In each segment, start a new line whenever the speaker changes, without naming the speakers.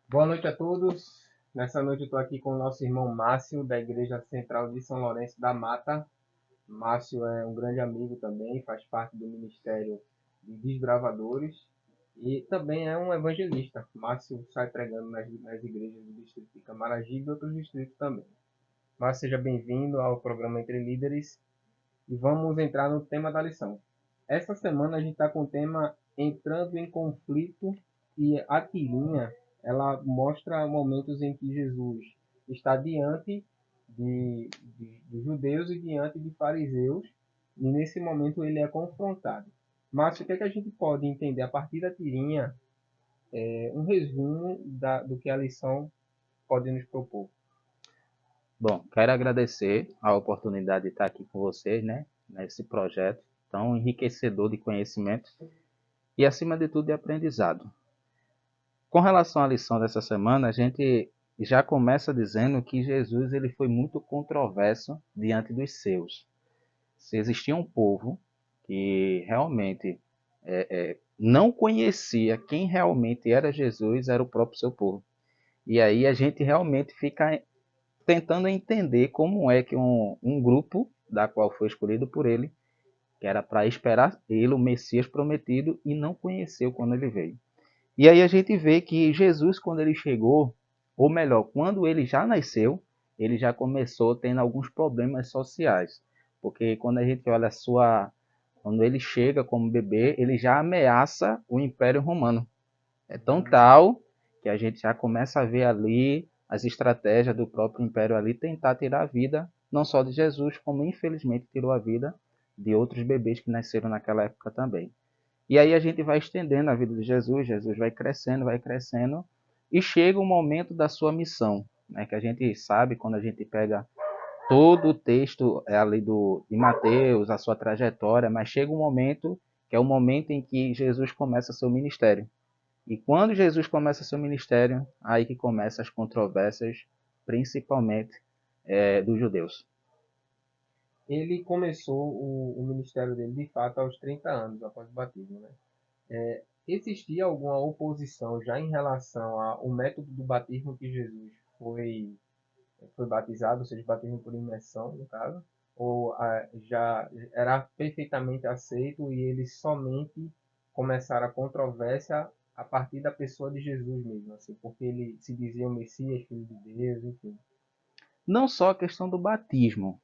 Boa noite a todos. Nessa noite eu estou aqui com o nosso irmão Márcio, da Igreja Central de São Lourenço da Mata. Márcio é um grande amigo também, faz parte do Ministério de Desbravadores e também é um evangelista. Márcio sai pregando nas igrejas do distrito de Camaragibe e outros distritos também. Márcio, seja bem-vindo ao programa Entre Líderes e vamos entrar no tema da lição. Essa semana a gente está com o tema entrando em conflito e a tirinha ela mostra momentos em que Jesus está diante de judeus e diante de fariseus e nesse momento ele é confrontado. Mas o que é que a gente pode entender a partir da tirinha é um resumo do que a lição pode nos propor.
Bom, quero agradecer a oportunidade de estar aqui com vocês, né, nesse projeto tão enriquecedor de conhecimento e, acima de tudo, de aprendizado. Com relação à lição dessa semana, a gente já começa dizendo que Jesus ele foi muito controverso diante dos seus. Se existia um povo que realmente não conhecia quem realmente era Jesus, era o próprio seu povo. E aí a gente realmente fica tentando entender como é que um grupo, da qual foi escolhido por ele, que era para esperar ele, o Messias prometido, e não conheceu quando ele veio. E aí a gente vê que Jesus, quando ele chegou, ou melhor, quando ele já nasceu, ele já começou tendo alguns problemas sociais. Porque quando a gente olha a sua. Quando ele chega como bebê, ele já ameaça o Império Romano. É tão tal que a gente já começa a ver ali as estratégias do próprio Império ali tentar tirar a vida, não só de Jesus, como infelizmente tirou a vida de outros bebês que nasceram naquela época também. E aí a gente vai estendendo a vida de Jesus, Jesus vai crescendo, e chega o momento da sua missão, né, que a gente sabe quando a gente pega todo o texto ali de Mateus, a sua trajetória, mas chega um momento que é o momento em que Jesus começa seu ministério. E quando Jesus começa seu ministério, aí que começam as controvérsias, principalmente dos judeus.
Ele começou o ministério dele de fato aos 30 anos após o batismo, né? Existia alguma oposição já em relação ao método do batismo que Jesus foi batizado, ou seja, batismo por imersão, no caso, ou já era perfeitamente aceito e eles somente começaram a controvérsia a partir da pessoa de Jesus mesmo, assim, porque ele se dizia o Messias, filho de Deus, enfim.
Não só a questão do batismo,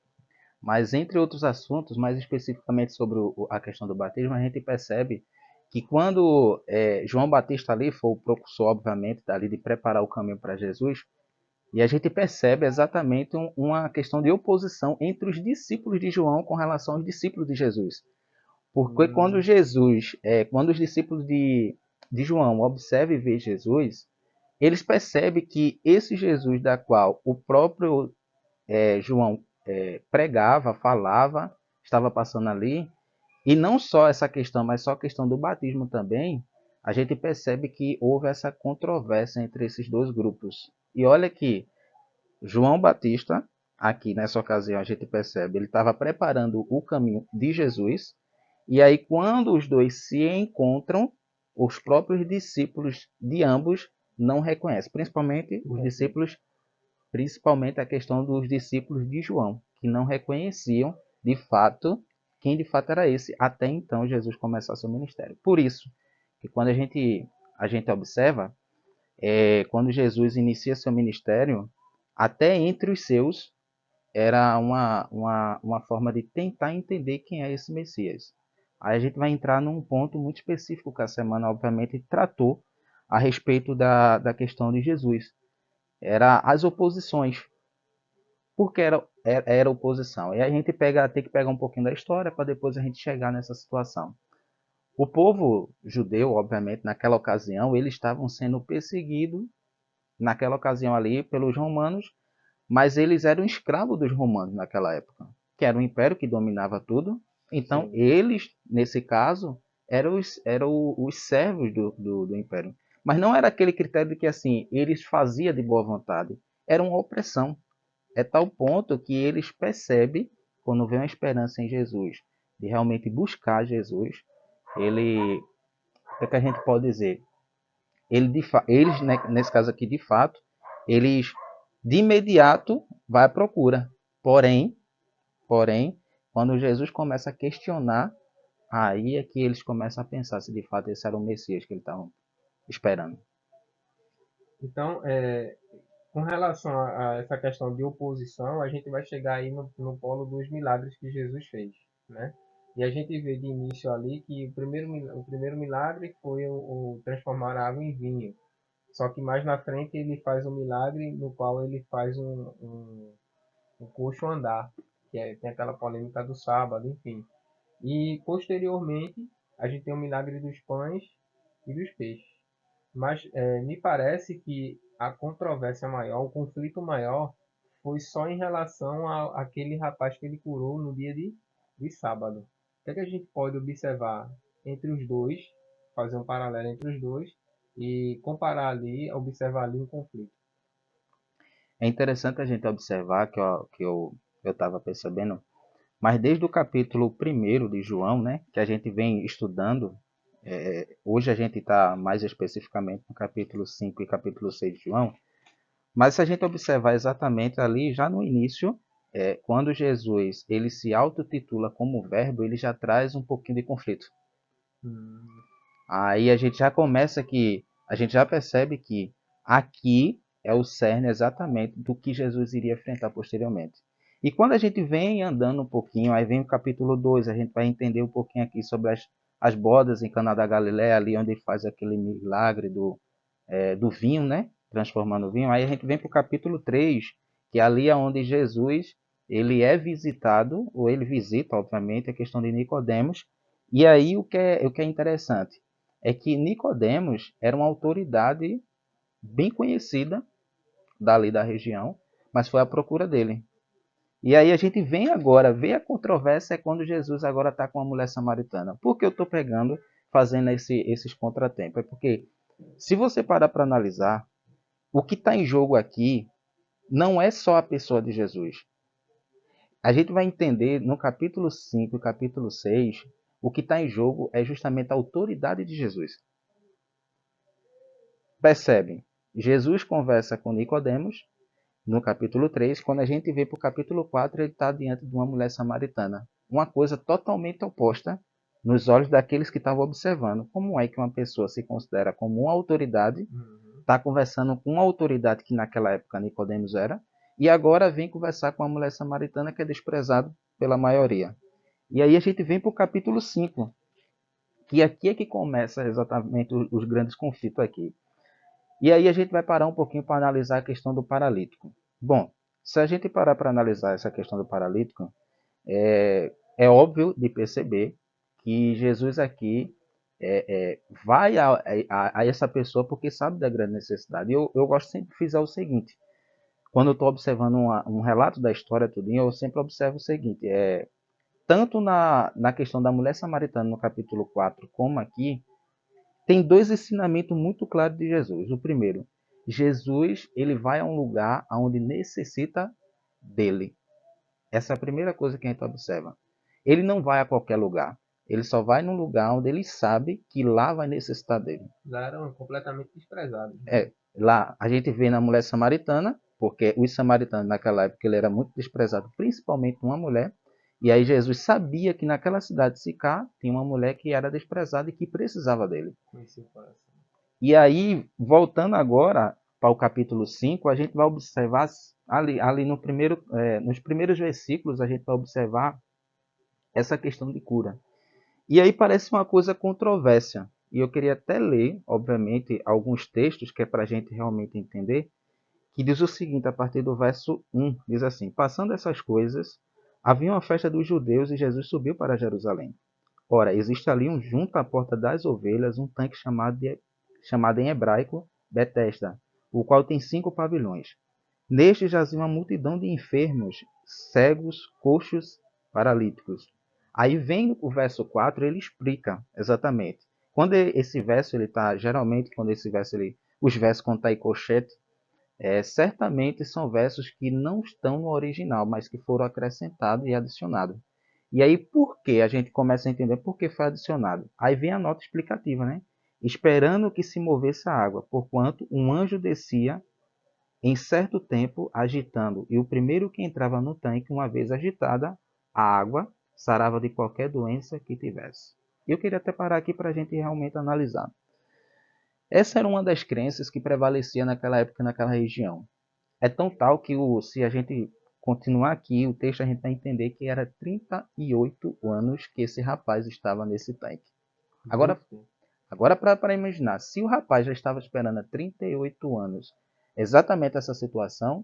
mas entre outros assuntos, mais especificamente sobre a questão do batismo, a gente percebe que quando João Batista ali foi o propulsor, obviamente, ali de preparar o caminho para Jesus, e a gente percebe exatamente uma questão de oposição entre os discípulos de João com relação aos discípulos de Jesus. Porque quando
Hum,
Jesus, quando os discípulos de João observam e veem Jesus, eles percebem que esse Jesus da qual o próprio João pregava, falava, estava passando ali, e não só essa questão, mas só a questão do batismo também, a gente percebe que houve essa controvérsia entre esses dois grupos. E olha que João Batista, aqui nessa ocasião a gente percebe, ele estava preparando o caminho de Jesus, e aí quando os dois se encontram, os próprios discípulos de ambos não reconhecem, principalmente os
perfeito.
discípulos, principalmente a questão dos discípulos de João, que não reconheciam de fato quem de fato era esse até então Jesus começar seu ministério. Por isso que quando a gente observa quando Jesus inicia seu ministério, até entre os seus, era uma forma de tentar entender quem é esse Messias. Aí a gente vai entrar num ponto muito específico que a semana, obviamente, tratou a respeito da questão de Jesus. Era as oposições. Por que era oposição? E a gente tem que pegar um pouquinho da história para depois a gente chegar nessa situação. O povo judeu, obviamente, naquela ocasião, eles estavam sendo perseguidos naquela ocasião ali pelos romanos, mas eles eram escravos dos romanos naquela época, que era um império que dominava tudo. Então,
Sim.
eles, nesse caso, eram os servos do império. Mas não era aquele critério de que assim, eles faziam de boa vontade. Era uma opressão. É tal ponto que eles percebem, quando vê uma esperança em Jesus, de realmente buscar Jesus, ele, o que a gente pode dizer? eles, né, nesse caso aqui, de fato, eles de imediato vai à procura. Porém, quando Jesus começa a questionar, aí é que eles começam a pensar se de fato esse era o Messias que eles estavam esperando.
Então, com relação a essa questão de oposição, a gente vai chegar aí no polo dos milagres que Jesus fez, né? E a gente vê de início ali que o primeiro milagre foi o transformar a água em vinho. Só que mais na frente ele faz um milagre no qual ele faz um coxo andar, tem aquela polêmica do sábado, enfim. E posteriormente a gente tem o milagre dos pães e dos peixes. Mas me parece que a controvérsia maior, o conflito maior, foi só em relação àquele rapaz que ele curou no dia de sábado. O que é que a gente pode observar entre os dois, fazer um paralelo entre os dois e comparar ali, observar ali o conflito?
É interessante a gente observar que eu estava percebendo, mas desde o capítulo 1 de João, né, que a gente vem estudando, hoje a gente está mais especificamente no capítulo 5 e capítulo 6 de João, mas se a gente observar exatamente ali, já no início, quando Jesus ele se autotitula como verbo, ele já traz um pouquinho de conflito.
Hum,
Aí a gente já começa que, a gente já percebe que aqui é o cerne exatamente do que Jesus iria enfrentar posteriormente. E quando a gente vem andando um pouquinho, aí vem o capítulo 2, a gente vai entender um pouquinho aqui sobre as bodas em Caná da Galileia, ali onde ele faz aquele milagre do vinho, né? Transformando o vinho. Aí a gente vem para o capítulo 3, que é ali onde Jesus ele é visitado, ou ele visita, obviamente, a questão de Nicodemos. E aí o que é interessante é que Nicodemos era uma autoridade bem conhecida dali da região, mas foi à procura dele. E aí a gente vem agora, vê a controvérsia é quando Jesus agora está com a mulher samaritana. Por que eu estou pegando, fazendo esses contratempos? É porque se você parar para analisar, o que está em jogo aqui não é só a pessoa de Jesus. A gente vai entender no capítulo 5 e capítulo 6, o que está em jogo é justamente a autoridade de Jesus. Percebem? Jesus conversa com Nicodemos no capítulo 3, quando a gente vê para o capítulo 4, ele está diante de uma mulher samaritana. Uma coisa totalmente oposta nos olhos daqueles que estavam observando. Como é que uma pessoa se considera como uma autoridade,
uhum.
está conversando com uma autoridade que naquela época Nicodemos era, e agora vem conversar com uma mulher samaritana que é desprezada pela maioria. E aí a gente vem para o capítulo 5, que aqui é que começa exatamente os grandes conflitos aqui. E aí a gente vai parar um pouquinho para analisar a questão do paralítico. Bom, se a gente parar para analisar essa questão do paralítico, é óbvio de perceber que Jesus aqui vai a essa pessoa porque sabe da grande necessidade. Eu gosto sempre de frisar o seguinte, quando eu estou observando um relato da história tudinho, eu sempre observo o seguinte, tanto na questão da mulher samaritana no capítulo 4, como aqui, tem dois ensinamentos muito claros de Jesus. O primeiro, Jesus ele vai a um lugar onde necessita dele. Essa é a primeira coisa que a gente observa. Ele não vai a qualquer lugar. Ele só vai num lugar onde ele sabe que lá vai necessitar dele.
Lá eram completamente desprezados.
Lá a gente vê na mulher samaritana, porque os samaritanos naquela época ele era muito desprezado, principalmente uma mulher. E aí Jesus sabia que naquela cidade de Sicá tinha uma mulher que era desprezada e que precisava dele.
Conheci o coração.
E aí, voltando agora para o capítulo 5, a gente vai observar ali no primeiro, nos primeiros versículos, a gente vai observar essa questão de cura. E aí parece uma coisa controvérsia. E eu queria até ler, obviamente, alguns textos que é para a gente realmente entender, que diz o seguinte, a partir do verso 1, diz assim, passando essas coisas, havia uma festa dos judeus e Jesus subiu para Jerusalém. Ora, existe ali junto à porta das ovelhas um tanque chamado em hebraico Betesda, o qual tem 5 pavilhões. Neste jazia uma multidão de enfermos, cegos, coxos, paralíticos. Aí vem o verso 4, ele explica exatamente. Quando esse verso ele está, geralmente quando esse verso os versos quando está em colchete, certamente são versos que não estão no original, mas que foram acrescentados e adicionados. E aí, por que a gente começa a entender por que foi adicionado? Aí vem a nota explicativa, né? esperando que se movesse a água, porquanto um anjo descia em certo tempo agitando, e o primeiro que entrava no tanque, uma vez agitada a água, sarava de qualquer doença que tivesse. Eu queria até parar aqui para a gente realmente analisar. Essa era uma das crenças que prevalecia naquela época, naquela região. É tão tal que se a gente continuar aqui, o texto a gente vai entender que era 38 anos que esse rapaz estava nesse tanque. Agora, agora para imaginar, se o rapaz já estava esperando há 38 anos exatamente essa situação,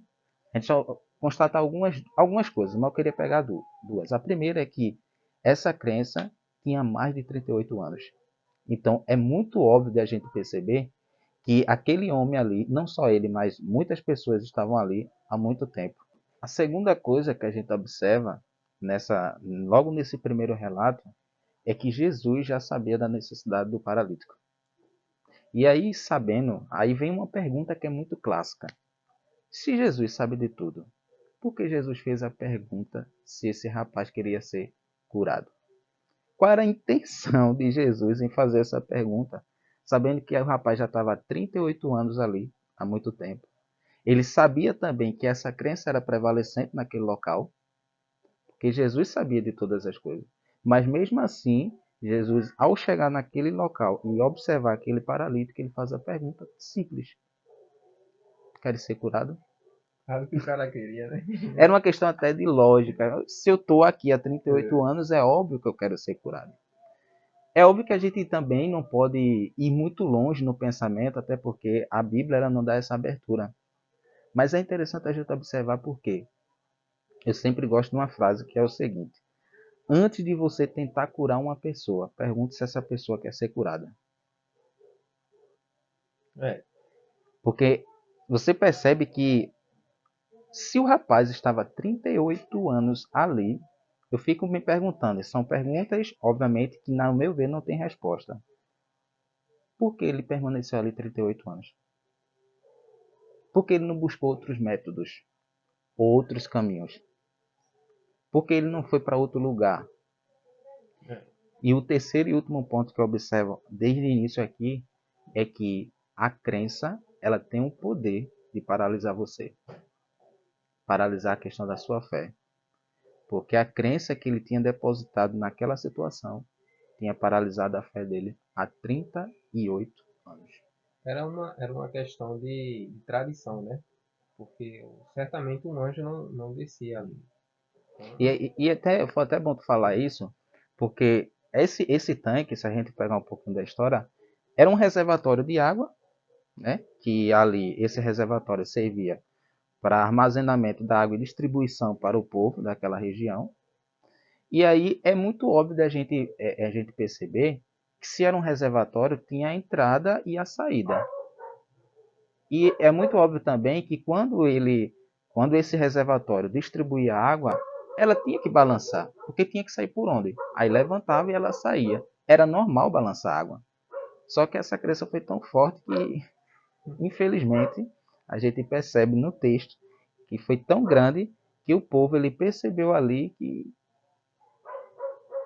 a gente só constata algumas coisas, mas eu queria pegar duas. A primeira é que essa crença tinha mais de 38 anos. Então, é muito óbvio de a gente perceber que aquele homem ali, não só ele, mas muitas pessoas estavam ali há muito tempo. A segunda coisa que a gente observa logo nesse primeiro relato é que Jesus já sabia da necessidade do paralítico. E aí, sabendo, aí vem uma pergunta que é muito clássica. Se Jesus sabe de tudo, por que Jesus fez a pergunta se esse rapaz queria ser curado? Qual era a intenção de Jesus em fazer essa pergunta, sabendo que o rapaz já estava há 38 anos ali, há muito tempo? Ele sabia também que essa crença era prevalecente naquele local, porque Jesus sabia de todas as coisas. Mas mesmo assim, Jesus, ao chegar naquele local e observar aquele paralítico, ele faz a pergunta simples: quer ser curado?
Sabe o que o cara queria, né?
Era uma questão até de lógica. Se eu estou aqui há 38
É.
anos, é óbvio que eu quero ser curado. É óbvio que a gente também não pode ir muito longe no pensamento, até porque a Bíblia ela não dá essa abertura. Mas é interessante a gente observar por quê. Eu sempre gosto de uma frase que é o seguinte: antes de você tentar curar uma pessoa, pergunte se essa pessoa quer ser curada.
É.
Porque você percebe que se o rapaz estava há 38 anos ali, eu fico me perguntando, são perguntas, obviamente, que, no meu ver, não tem resposta. Por que ele permaneceu ali 38 anos? Por que ele não buscou outros métodos, outros caminhos? Por que ele não foi para outro lugar?
É.
E o terceiro e último ponto que eu observo desde o início aqui é que a crença ela tem o poder de paralisar você, paralisar a questão da sua fé. Porque a crença que ele tinha depositado naquela situação tinha paralisado a fé dele há 38 anos.
Era uma questão de tradição, né? Porque certamente um anjo não descia ali. Então,
E até foi até bom tu falar isso, porque esse tanque, se a gente pegar um pouquinho da história, era um reservatório de água, né? Que ali esse reservatório servia para armazenamento da água e distribuição para o povo daquela região. E aí é muito óbvio a gente perceber que se era um reservatório, tinha a entrada e a saída. E é muito óbvio também que quando esse reservatório distribuía água, ela tinha que balançar, porque tinha que sair por onde? Aí levantava e ela saía. Era normal balançar a água. Só que essa crença foi tão forte que, infelizmente, a gente percebe no texto que foi tão grande que o povo ele percebeu ali que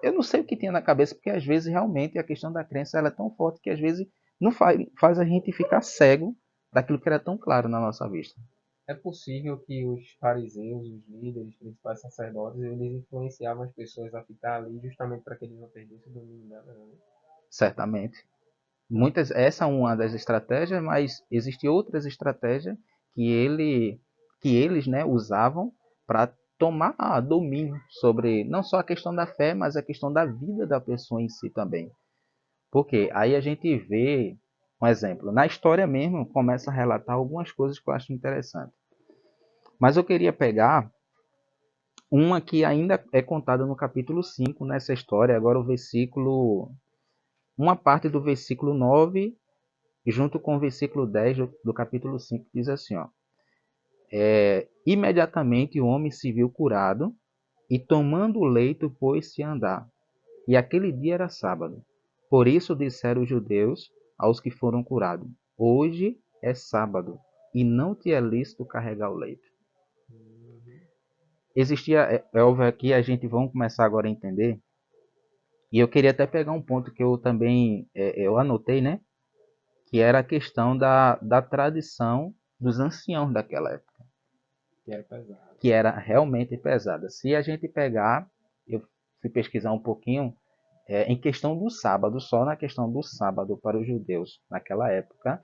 eu não sei o que tinha na cabeça, porque às vezes realmente a questão da crença ela é tão forte que às vezes não faz a gente ficar cego daquilo que era tão claro na nossa vista.
é possível que os fariseus, os líderes, os principais sacerdotes, eles influenciavam as pessoas a ficar ali justamente para que eles não perdessem o domínio dela, né?
Certamente. Essa é uma das estratégias, mas existem outras estratégias que, que eles né, usavam para tomar domínio sobre não só a questão da fé, mas a questão da vida da pessoa em si também. Porque aí a gente vê, um exemplo, na história mesmo começa a relatar algumas coisas que eu acho interessante. Mas eu queria pegar uma que ainda é contada no capítulo 5 nessa história, agora uma parte do versículo 9 junto com o versículo 10 do capítulo 5 diz assim, ó: imediatamente o homem se viu curado e tomando o leito pôs-se a andar. E aquele dia era sábado. Por isso disseram os judeus aos que foram curados: hoje é sábado e não te é lícito carregar o leito.
Uhum.
Existia, é óbvio aqui a gente vamos começar agora a entender. E eu queria até pegar um ponto que eu também eu anotei, né? que era a questão da tradição dos anciãos daquela época,
Que era pesado.
que era realmente pesada. Se a gente pegar, eu fui pesquisar um pouquinho, em questão do sábado, só na questão do sábado para os judeus, naquela época,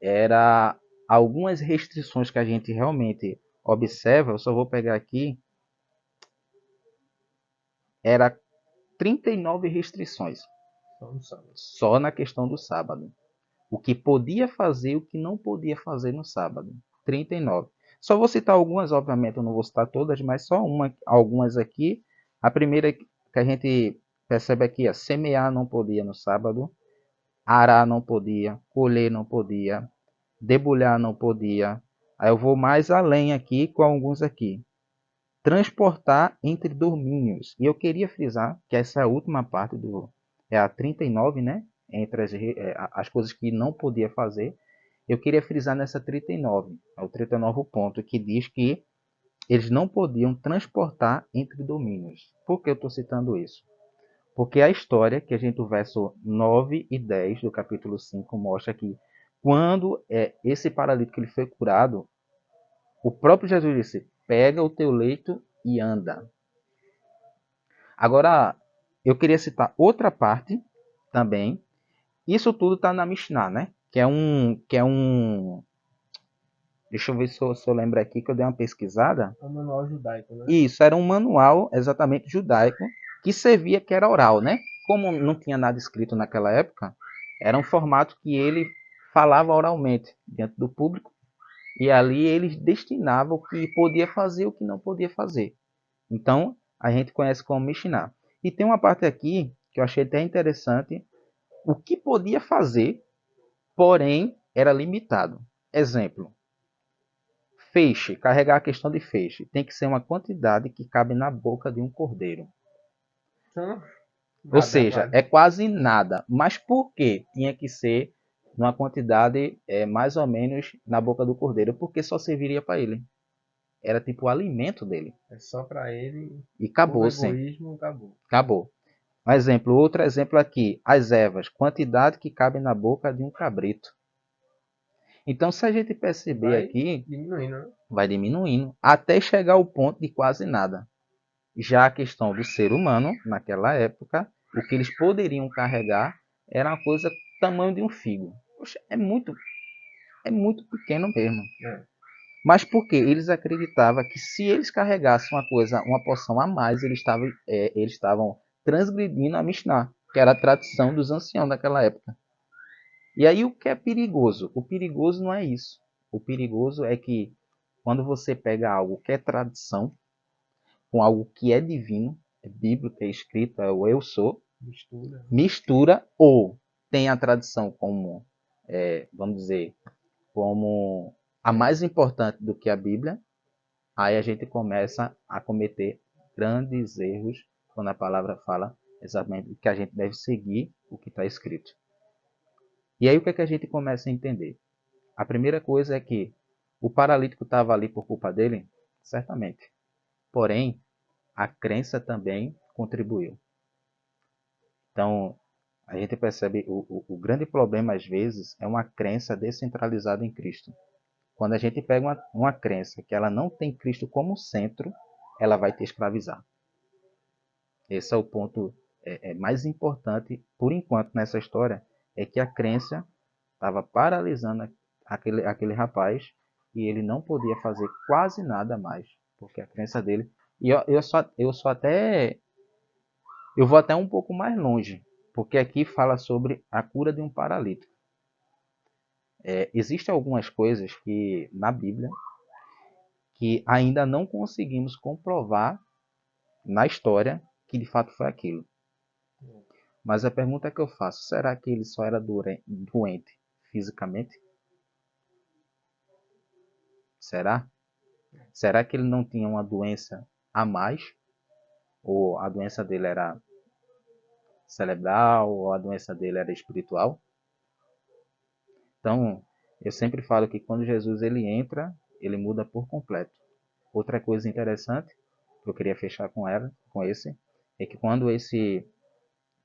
era algumas restrições que a gente realmente observa, eu só vou pegar aqui, era 39 restrições,
Só no sábado.
só na questão do sábado. O que podia fazer e o que não podia fazer no sábado. 39. Só vou citar algumas, obviamente eu não vou citar todas, mas só algumas aqui. A primeira que a gente percebe aqui é semear não podia no sábado, arar não podia, colher não podia, debulhar não podia. Aí eu vou mais além aqui com alguns aqui. Transportar entre domínios. E eu queria frisar que essa é a última parte é a 39, né? Entre as coisas que não podia fazer. Eu queria frisar nessa 39, é o 39 ponto, que diz que eles não podiam transportar entre domínios. Por que eu estou citando isso? Porque a história que a gente, o verso 9 e 10 do capítulo 5 mostra que quando esse paralítico ele foi curado, o próprio Jesus disse, pega o teu leito e anda. Agora, eu queria citar outra parte também. Isso tudo está na Mishnah, né? Deixa eu ver se eu lembro aqui que eu dei uma pesquisada.
É um manual judaico, né?
Isso, era um manual exatamente judaico que servia, que era oral, né? Como não tinha nada escrito naquela época, era um formato que ele falava oralmente diante do público e ali ele destinava o que podia fazer e o que não podia fazer. Então, a gente conhece como Mishnah. E tem uma parte aqui que eu achei até interessante, o que podia fazer, porém era limitado. Exemplo, feixe, carregar a questão de feixe, tem que ser uma quantidade que cabe na boca de um cordeiro.
Então,
Ou
nada
seja,
vale.
é quase nada. Mas por que tinha que ser numa quantidade mais ou menos na boca do cordeiro? Porque só serviria para ele. Era tipo o alimento dele.
É só pra ele.
E
Por
acabou, sim.
egoísmo, acabou.
Acabou. Um exemplo, outro exemplo aqui, as ervas, quantidade que cabe na boca de um cabrito. Então, se a gente perceber
Vai
aqui,
diminuindo, né?
vai diminuindo até chegar ao ponto de quase nada. Já a questão do ser humano, naquela época, o que eles poderiam carregar era uma coisa do tamanho de um figo. Poxa, é muito pequeno mesmo.
É.
Mas por quê? Eles acreditavam que se eles carregassem uma coisa, uma porção a mais, eles estavam transgredindo a Mishnah, que era a tradição dos anciãos daquela época. E aí o que é perigoso? O perigoso não é isso. O perigoso é que quando você pega algo que é tradição, com algo que é divino, é bíblico, é escrito, é o eu sou,
Mistura.
mistura ou tem a tradição como, vamos dizer, como a mais importante do que a Bíblia, aí a gente começa a cometer grandes erros quando a palavra fala exatamente que a gente deve seguir o que está escrito. E aí o que é que a gente começa a entender? A primeira coisa é que o paralítico estava ali por culpa dele? Certamente. Porém, a crença também contribuiu. Então, a gente percebe o grande problema, às vezes, é uma crença descentralizada em Cristo. Quando a gente pega uma crença que ela não tem Cristo como centro, ela vai te escravizar. Esse é o ponto mais importante, por enquanto, nessa história, é que a crença estava paralisando aquele rapaz e ele não podia fazer quase nada mais, porque a crença dele... E eu vou até um pouco mais longe, porque aqui fala sobre a cura de um paralítico. Existem algumas coisas que na Bíblia que ainda não conseguimos comprovar na história que de fato foi aquilo. Mas a pergunta que eu faço, será que ele só era doente fisicamente? Será? Será que ele não tinha uma doença a mais? Ou a doença dele era cerebral? Ou a doença dele era espiritual? Então, eu sempre falo que quando Jesus ele entra, ele muda por completo. Outra coisa interessante, que eu queria fechar com esse, é que quando esse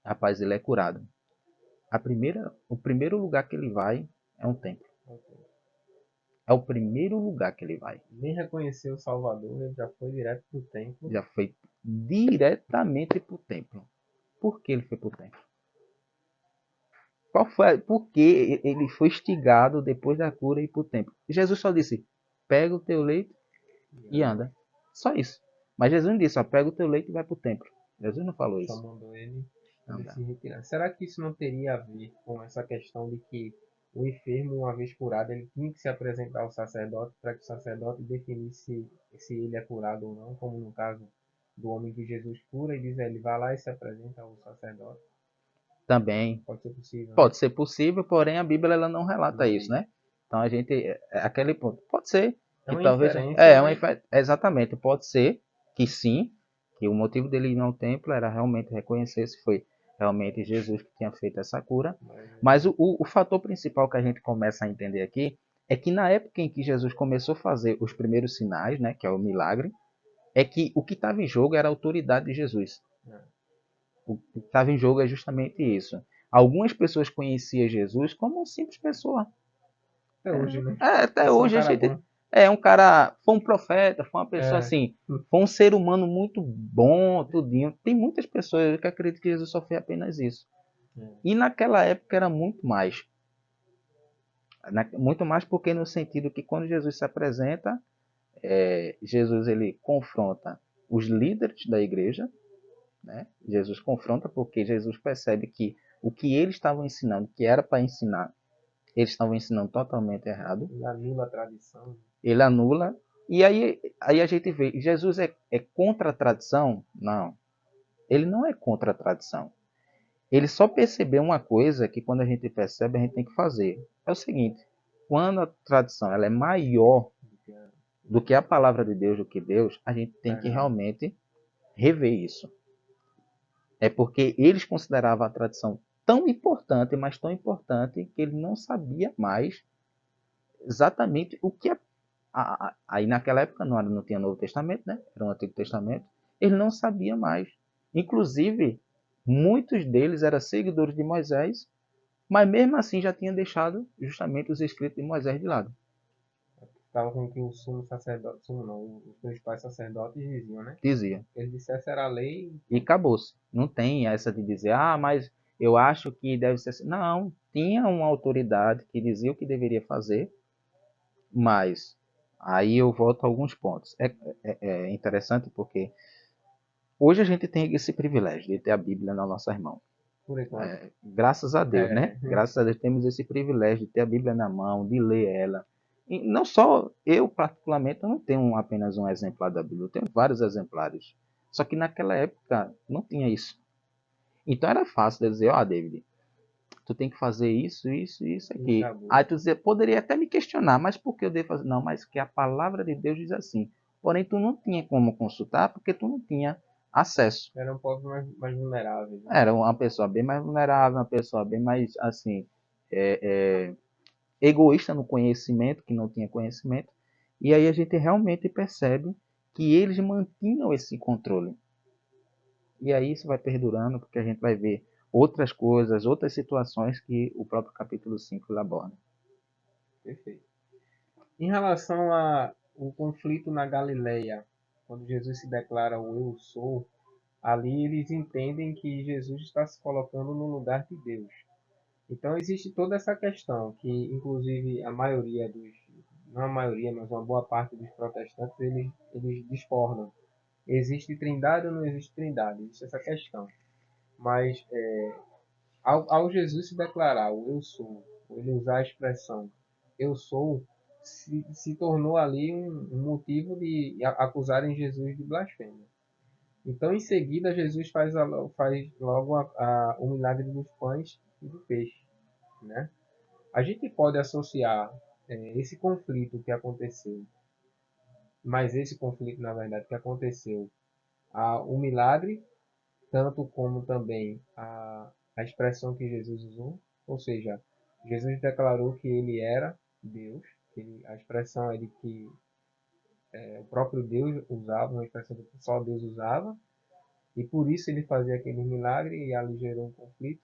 rapaz ele é curado, o primeiro lugar que ele vai é um templo.
Ok.
É o primeiro lugar que ele vai.
Nem reconheceu o Salvador, ele já foi direto para o templo.
Já foi diretamente para o templo. Por que ele foi para o templo? Por que ele foi instigado depois da cura e ir para o templo? Jesus só disse: pega o teu leito e anda. Só isso. Mas Jesus não disse: ó, pega o teu leito e vai para o templo. Jesus não falou
Só
isso.
mandou ele
Andar.
se retirar. Será que isso não teria a ver com essa questão de que o enfermo, uma vez curado, ele tinha que se apresentar ao sacerdote para que o sacerdote definisse se ele é curado ou não, como no caso do homem que Jesus cura e diz a ele, vá lá e se apresenta ao sacerdote?
Também
Pode ser possível, né?
pode ser possível, porém a Bíblia ela não relata
Não
isso,
diz.
né? Então a gente, aquele ponto, pode ser
É
que
uma
talvez,
inferência, mas
exatamente, pode ser que sim, que o motivo dele ir ao templo era realmente reconhecer se foi realmente Jesus que tinha feito essa cura, mas o fator principal que a gente começa a entender aqui é que na época em que Jesus começou a fazer os primeiros sinais, né, que é o milagre, é que o que estava em jogo era a autoridade de Jesus.
é,
O que estava em jogo é justamente isso. Algumas pessoas conheciam Jesus como uma simples pessoa.
até hoje, né?
Até
É só um
hoje a
cara
gente
bom.
é um cara, foi um profeta, foi uma pessoa
É,
assim, foi um ser humano muito bom, tudinho. Tem muitas pessoas que acreditam que Jesus só fez apenas isso.
é,
E naquela época era muito mais. Muito mais porque no sentido que quando Jesus se apresenta, Jesus ele confronta os líderes da igreja, né? Jesus confronta porque Jesus percebe que o que eles estavam ensinando, que era para ensinar, eles estavam ensinando totalmente errado.
ele anula a tradição.
Ele anula. E aí a gente vê, Jesus é contra a tradição? Não. Ele não é contra a tradição. Ele só percebeu uma coisa que quando a gente percebe, a gente tem que fazer. É o seguinte, quando a tradição ela é maior do que a palavra de Deus, do que Deus, a gente
Tá
tem que
errado.
realmente rever isso. É porque eles consideravam a tradição tão importante, mas tão importante, que ele não sabia mais exatamente o que é. Aí naquela época não tinha Novo Testamento, né? Era o Antigo Testamento. Ele não sabia mais. Inclusive, muitos deles eram seguidores de Moisés, mas mesmo assim já tinham deixado justamente os escritos de Moisés de lado.
Estava com o que o sumo sacerdote, sumo não, os principais sacerdotes diziam, né?
Dizia.
Ele dissesse era a lei e
E
pronto.
acabou-se. Não tem essa de dizer, mas eu acho que deve ser assim. Não, tinha uma autoridade que dizia o que deveria fazer, mas aí eu volto a alguns pontos. É interessante porque hoje a gente tem esse privilégio de ter a Bíblia na nossa mão.
Por enquanto.
Graças a Deus, né?
É,
Graças a Deus temos esse privilégio de ter a Bíblia na mão, de ler ela. E não só eu, particularmente, eu não tenho apenas um exemplar da Bíblia, eu tenho vários exemplares. Só que naquela época não tinha isso. Então era fácil de dizer, David, tu tem que fazer isso, isso e isso
e
aqui.
acabou.
Aí tu dizer, poderia até me questionar, mas por que eu devo fazer? Não, mas que a palavra de Deus diz assim. Porém, tu não tinha como consultar porque tu não tinha acesso.
Era um povo mais vulnerável, né?
Era uma pessoa bem mais vulnerável, uma pessoa bem mais, assim, egoísta no conhecimento, que não tinha conhecimento. E aí a gente realmente percebe que eles mantinham esse controle. E aí isso vai perdurando, porque a gente vai ver outras coisas, outras situações que o próprio capítulo 5 aborda.
Perfeito. Em relação ao conflito na Galileia, quando Jesus se declara o eu sou, ali eles entendem que Jesus está se colocando no lugar de Deus. Então existe toda essa questão que, inclusive, a maioria dos, não a maioria, mas uma boa parte dos protestantes, eles discordam. Existe trindade ou não existe trindade? Existe essa questão. Mas ao Jesus se declarar o eu sou, ou ele usar a expressão eu sou, se tornou ali um motivo de acusarem Jesus de blasfêmia. Então, em seguida, Jesus faz logo o milagre dos pães e do peixe, né? A gente pode associar esse conflito que aconteceu, mas esse conflito, na verdade, que aconteceu, ao milagre, tanto como também a expressão que Jesus usou, ou seja, Jesus declarou que ele era Deus, a expressão é de que o próprio Deus usava, uma expressão que só Deus usava, e por isso ele fazia aquele milagre e ali gerou um conflito.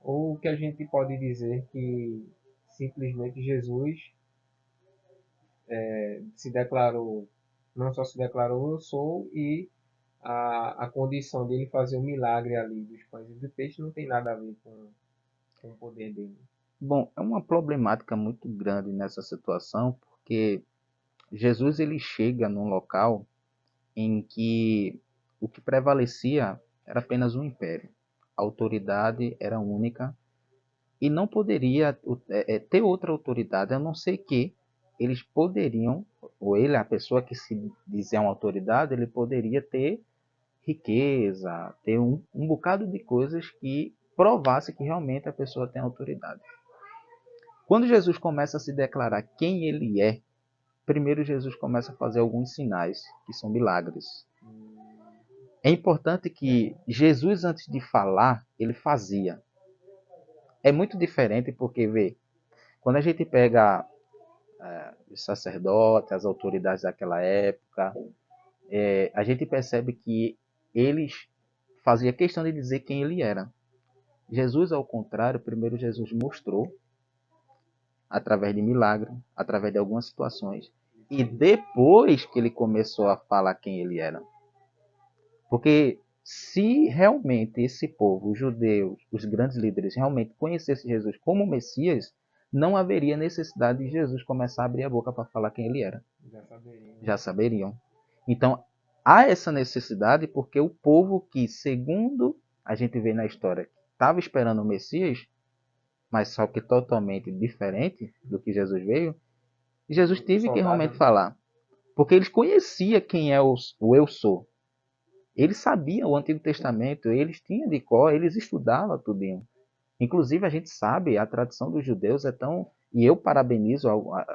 Ou o que a gente pode dizer que simplesmente Jesus se declarou, não só se declarou eu sou, e a condição dele fazer o milagre ali dos pães e do peixe não tem nada a ver com o poder dele.
Bom, é uma problemática muito grande nessa situação, porque Jesus ele chega num local em que o que prevalecia era apenas um império. A autoridade era única e não poderia ter outra autoridade, a não ser que eles poderiam, ou ele, a pessoa que se dizia uma autoridade, ele poderia ter riqueza, ter um bocado de coisas que provasse que realmente a pessoa tem autoridade. Quando Jesus começa a se declarar quem ele é, primeiro Jesus começa a fazer alguns sinais, que são milagres. É importante que Jesus, antes de falar, ele fazia. É muito diferente porque, vê, quando a gente pega os sacerdotes, as autoridades daquela época, a gente percebe que eles faziam questão de dizer quem ele era. Jesus, ao contrário, primeiro Jesus mostrou, através de milagre, através de algumas situações, e depois que ele começou a falar quem ele era. Porque se realmente esse povo, os judeus, os grandes líderes, realmente conhecessem Jesus como Messias, não haveria necessidade de Jesus começar a abrir a boca para falar quem ele era. Já saberiam. Então, há essa necessidade porque o povo que, segundo a gente vê na história, estava esperando o Messias, mas só que totalmente diferente do que Jesus veio, Jesus teve que realmente falar. Porque eles conheciam quem é o eu sou. Eles sabiam o Antigo Testamento, eles tinham de cor, eles estudavam tudinho. Inclusive, a gente sabe, a tradição dos judeus é tão... E eu parabenizo,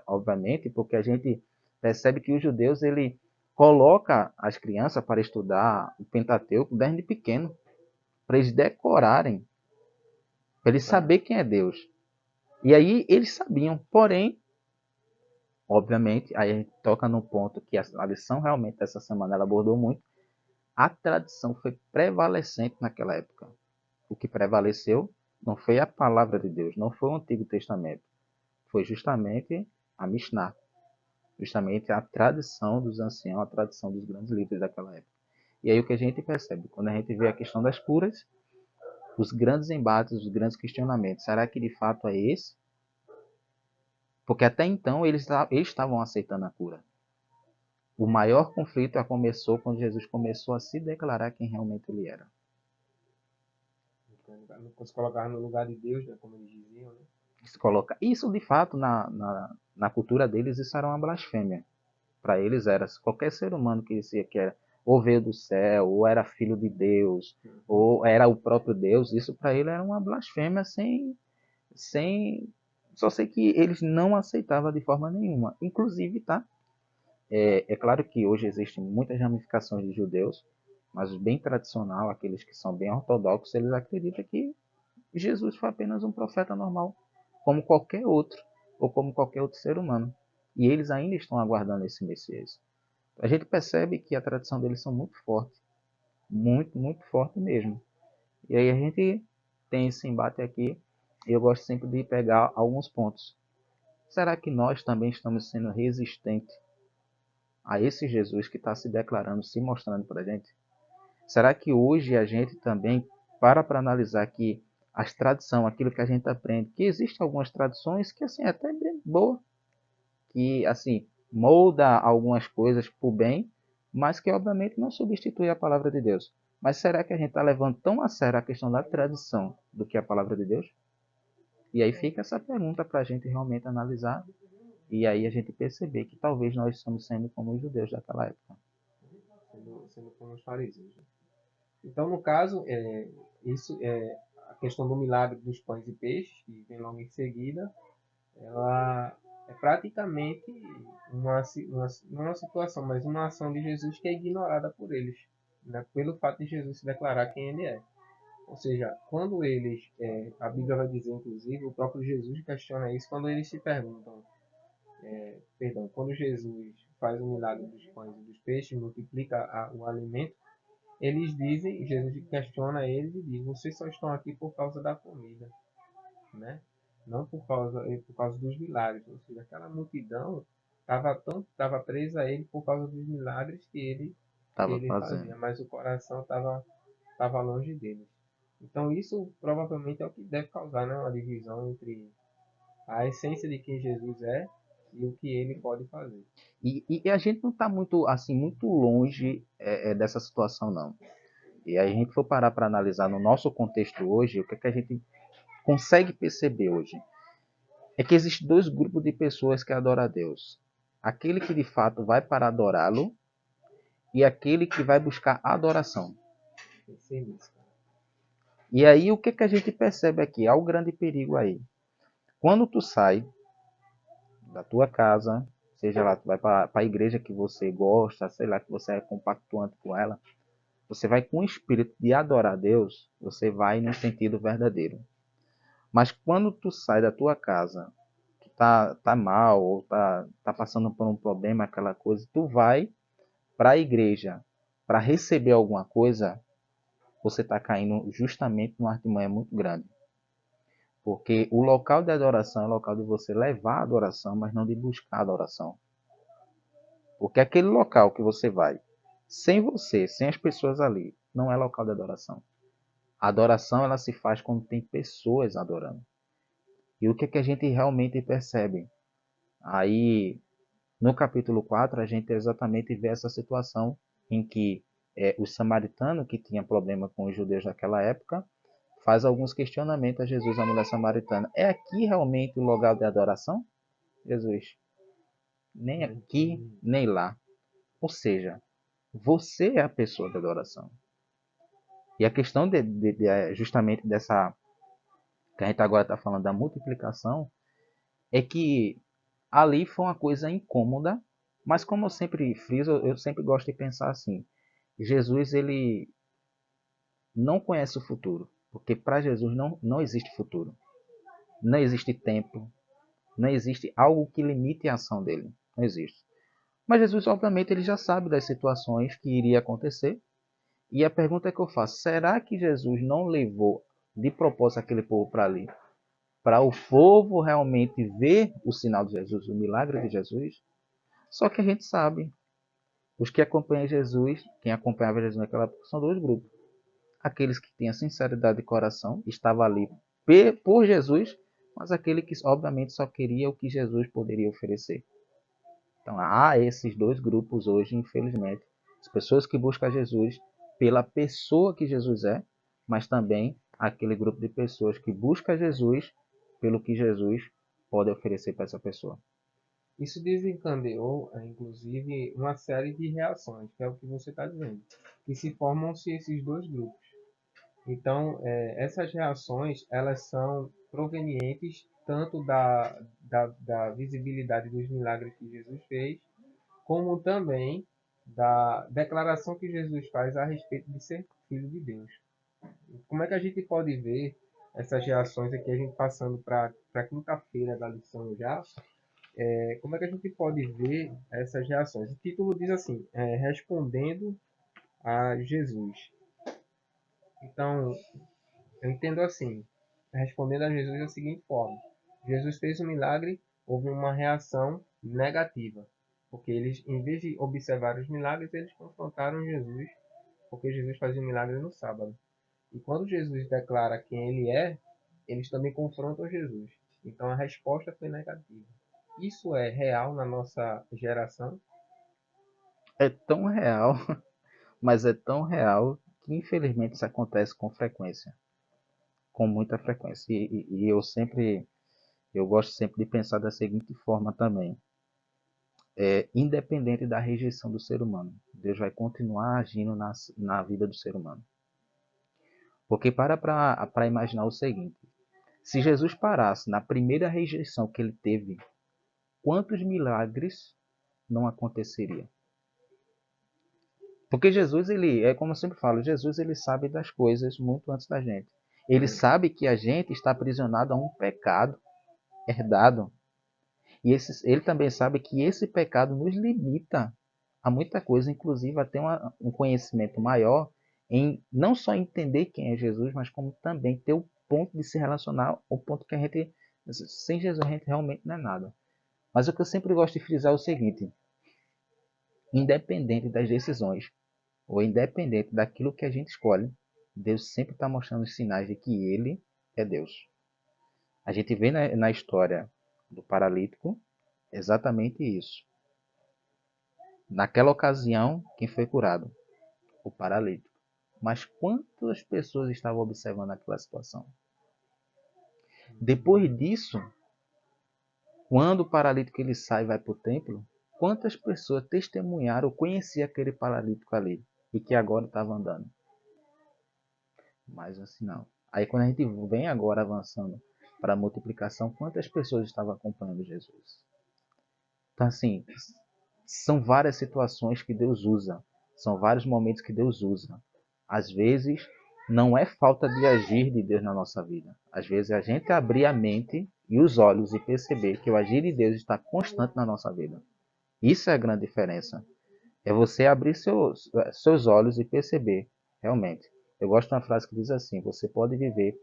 obviamente, porque a gente percebe que os judeus, ele coloca as crianças para estudar o Pentateuco desde pequeno, para eles decorarem, para eles saber quem é Deus. E aí eles sabiam, porém, obviamente, aí a gente toca num ponto que a lição realmente dessa semana ela abordou muito, a tradição foi prevalecente naquela época. O que prevaleceu não foi a palavra de Deus, não foi o Antigo Testamento, foi justamente a Mishnah, justamente a tradição dos anciãos, a tradição dos grandes líderes daquela época. E aí o que a gente percebe, quando a gente vê a questão das curas, os grandes embates, os grandes questionamentos, será que de fato é esse? Porque até então eles estavam aceitando a cura. O maior conflito começou quando Jesus começou a se declarar quem realmente ele era.
Não se colocar no lugar de Deus, né, como eles diziam, né?
Se coloca... Isso, de fato, na cultura deles, isso era uma blasfêmia. Para eles era qualquer ser humano que dizia que era ou veio do céu, ou era filho de Deus, ou era o próprio Deus, isso para ele era uma blasfêmia sem... Só sei que eles não aceitavam de forma nenhuma. Inclusive, tá? É claro que hoje existem muitas ramificações de judeus, mas os bem tradicional, aqueles que são bem ortodoxos, eles acreditam que Jesus foi apenas um profeta normal, como qualquer outro, ou como qualquer outro ser humano. E eles ainda estão aguardando esse Messias. A gente percebe que a tradição deles são muito forte, muito, muito forte mesmo. E aí a gente tem esse embate aqui, e eu gosto sempre de pegar alguns pontos. Será que nós também estamos sendo resistentes a esse Jesus que está se declarando, se mostrando para a gente? Será que hoje a gente também para analisar que as tradições, aquilo que a gente aprende, que existem algumas tradições que assim até bem boa, que assim molda algumas coisas para o bem, mas que obviamente não substitui a palavra de Deus. Mas será que a gente está levando tão a sério a questão da tradição do que a palavra de Deus? E aí fica essa pergunta para a gente realmente analisar e aí a gente perceber que talvez nós estamos sendo como os judeus daquela época.
Sendo como os fariseus. Então, no caso, isso a questão do milagre dos pães e peixes, que vem logo em seguida, ela é praticamente uma situação, mas uma ação de Jesus que é ignorada por eles, né? Pelo fato de Jesus se declarar quem ele é. Ou seja, quando eles, a Bíblia vai dizer, inclusive, o próprio Jesus questiona isso quando eles se perguntam, quando Jesus faz o milagre dos pães e dos peixes, multiplica o alimento, eles dizem, Jesus questiona eles e diz, vocês só estão aqui por causa da comida, né? não por causa dos milagres. Ou seja, aquela multidão estava presa a ele por causa dos milagres que
Estava
ele
fazendo.
fazia, mas o coração estava longe dele. Então isso provavelmente é o que deve causar, né, uma divisão entre a essência de quem Jesus é e o que ele pode fazer.
E a gente não está muito, assim, muito longe dessa situação, não. E aí a gente for parar para analisar no nosso contexto hoje, o que, é que a gente consegue perceber hoje? É que existem dois grupos de pessoas que adoram a Deus. Aquele que de fato vai para adorá-lo e aquele que vai buscar adoração.
Pensei nisso, cara.
E aí o que, é que a gente percebe aqui? Há o grande perigo aí. Quando tu sai da tua casa, seja lá, tu vai para a igreja que você gosta, sei lá, que você é compactuante com ela, você vai com o espírito de adorar a Deus, você vai no sentido verdadeiro. Mas quando tu sai da tua casa, que tá mal, ou tá passando por um problema, aquela coisa, tu vai para a igreja para receber alguma coisa, você está caindo justamente numa artimanha muito grande. Porque o local de adoração é o local de você levar a adoração, mas não de buscar a adoração. Porque aquele local que você vai, sem você, sem as pessoas ali, não é local de adoração. A adoração ela se faz quando tem pessoas adorando. E o que, é que a gente realmente percebe? Aí, no capítulo 4 a gente exatamente vê essa situação em que o samaritano, que tinha problema com os judeus daquela época, faz alguns questionamentos a Jesus, a mulher samaritana. É aqui realmente o lugar de adoração? Jesus, nem aqui,
Uhum.
nem lá. Ou seja, você é a pessoa da adoração. E a questão justamente dessa, que a gente agora está falando da multiplicação, é que ali foi uma coisa incômoda, mas como eu sempre friso, eu sempre gosto de pensar assim, Jesus ele não conhece o futuro, porque para Jesus não existe futuro, não existe tempo, não existe algo que limite a ação dele, não existe. Mas Jesus obviamente ele já sabe das situações que iria acontecer, e a pergunta que eu faço, será que Jesus não levou de propósito aquele povo para ali, para o povo realmente ver o sinal de Jesus, o milagre de Jesus? Só que a gente sabe, os que acompanham Jesus, quem acompanhava Jesus naquela época, são dois grupos. Aqueles que têm a sinceridade de coração, estava ali por Jesus, mas aquele que obviamente só queria o que Jesus poderia oferecer. Então há esses dois grupos hoje, infelizmente. As pessoas que buscam Jesus pela pessoa que Jesus é, mas também aquele grupo de pessoas que busca Jesus pelo que Jesus pode oferecer para essa pessoa.
Isso desencadeou, inclusive, uma série de reações, que é o que você está dizendo, que se formam-se esses dois grupos. Então, essas reações, elas são provenientes tanto da visibilidade dos milagres que Jesus fez, como também da declaração que Jesus faz a respeito de ser filho de Deus. Como é que a gente pode ver essas reações aqui, a gente passando para a quinta-feira da lição já, como é que a gente pode ver essas reações? O título diz assim, respondendo a Jesus. Então, eu entendo assim, respondendo a Jesus da seguinte forma: Jesus fez um milagre, houve uma reação negativa, porque eles, em vez de observar os milagres, eles confrontaram Jesus, porque Jesus fazia um milagre no sábado. E quando Jesus declara quem ele é, eles também confrontam Jesus. Então a resposta foi negativa. Isso é real na nossa geração?
É tão real, mas é tão real que infelizmente isso acontece com frequência, com muita frequência. E eu gosto sempre de pensar da seguinte forma também. Independente da rejeição do ser humano, Deus vai continuar agindo na vida do ser humano. Porque para imaginar o seguinte, se Jesus parasse na primeira rejeição que ele teve, quantos milagres não aconteceria? Porque Jesus, ele, é como eu sempre falo, Jesus ele sabe das coisas muito antes da gente. Ele sabe que a gente está aprisionado a um pecado herdado. E ele também sabe que esse pecado nos limita a muita coisa, inclusive a ter um conhecimento maior em não só entender quem é Jesus, mas como também ter o ponto de se relacionar, o ponto que a gente Sem Jesus a gente realmente não é nada. Mas o que eu sempre gosto de frisar é o seguinte: independente das decisões, ou independente daquilo que a gente escolhe, Deus sempre está mostrando os sinais de que Ele é Deus. A gente vê na história do paralítico exatamente isso. Naquela ocasião, quem foi curado? O paralítico. Mas quantas pessoas estavam observando aquela situação? Depois disso, quando o paralítico ele sai e vai para o templo, quantas pessoas testemunharam ou conheciam aquele paralítico ali e que agora estava andando? Mais um sinal. Aí quando a gente vem agora avançando para a multiplicação, quantas pessoas estavam acompanhando Jesus? Então assim, são várias situações que Deus usa, são vários momentos que Deus usa. Às vezes não é falta de agir de Deus na nossa vida. Às vezes é a gente abrir a mente e os olhos e perceber que o agir de Deus está constante na nossa vida. Isso é a grande diferença. É você abrir seus olhos e perceber, realmente. Eu gosto de uma frase que diz assim: você pode viver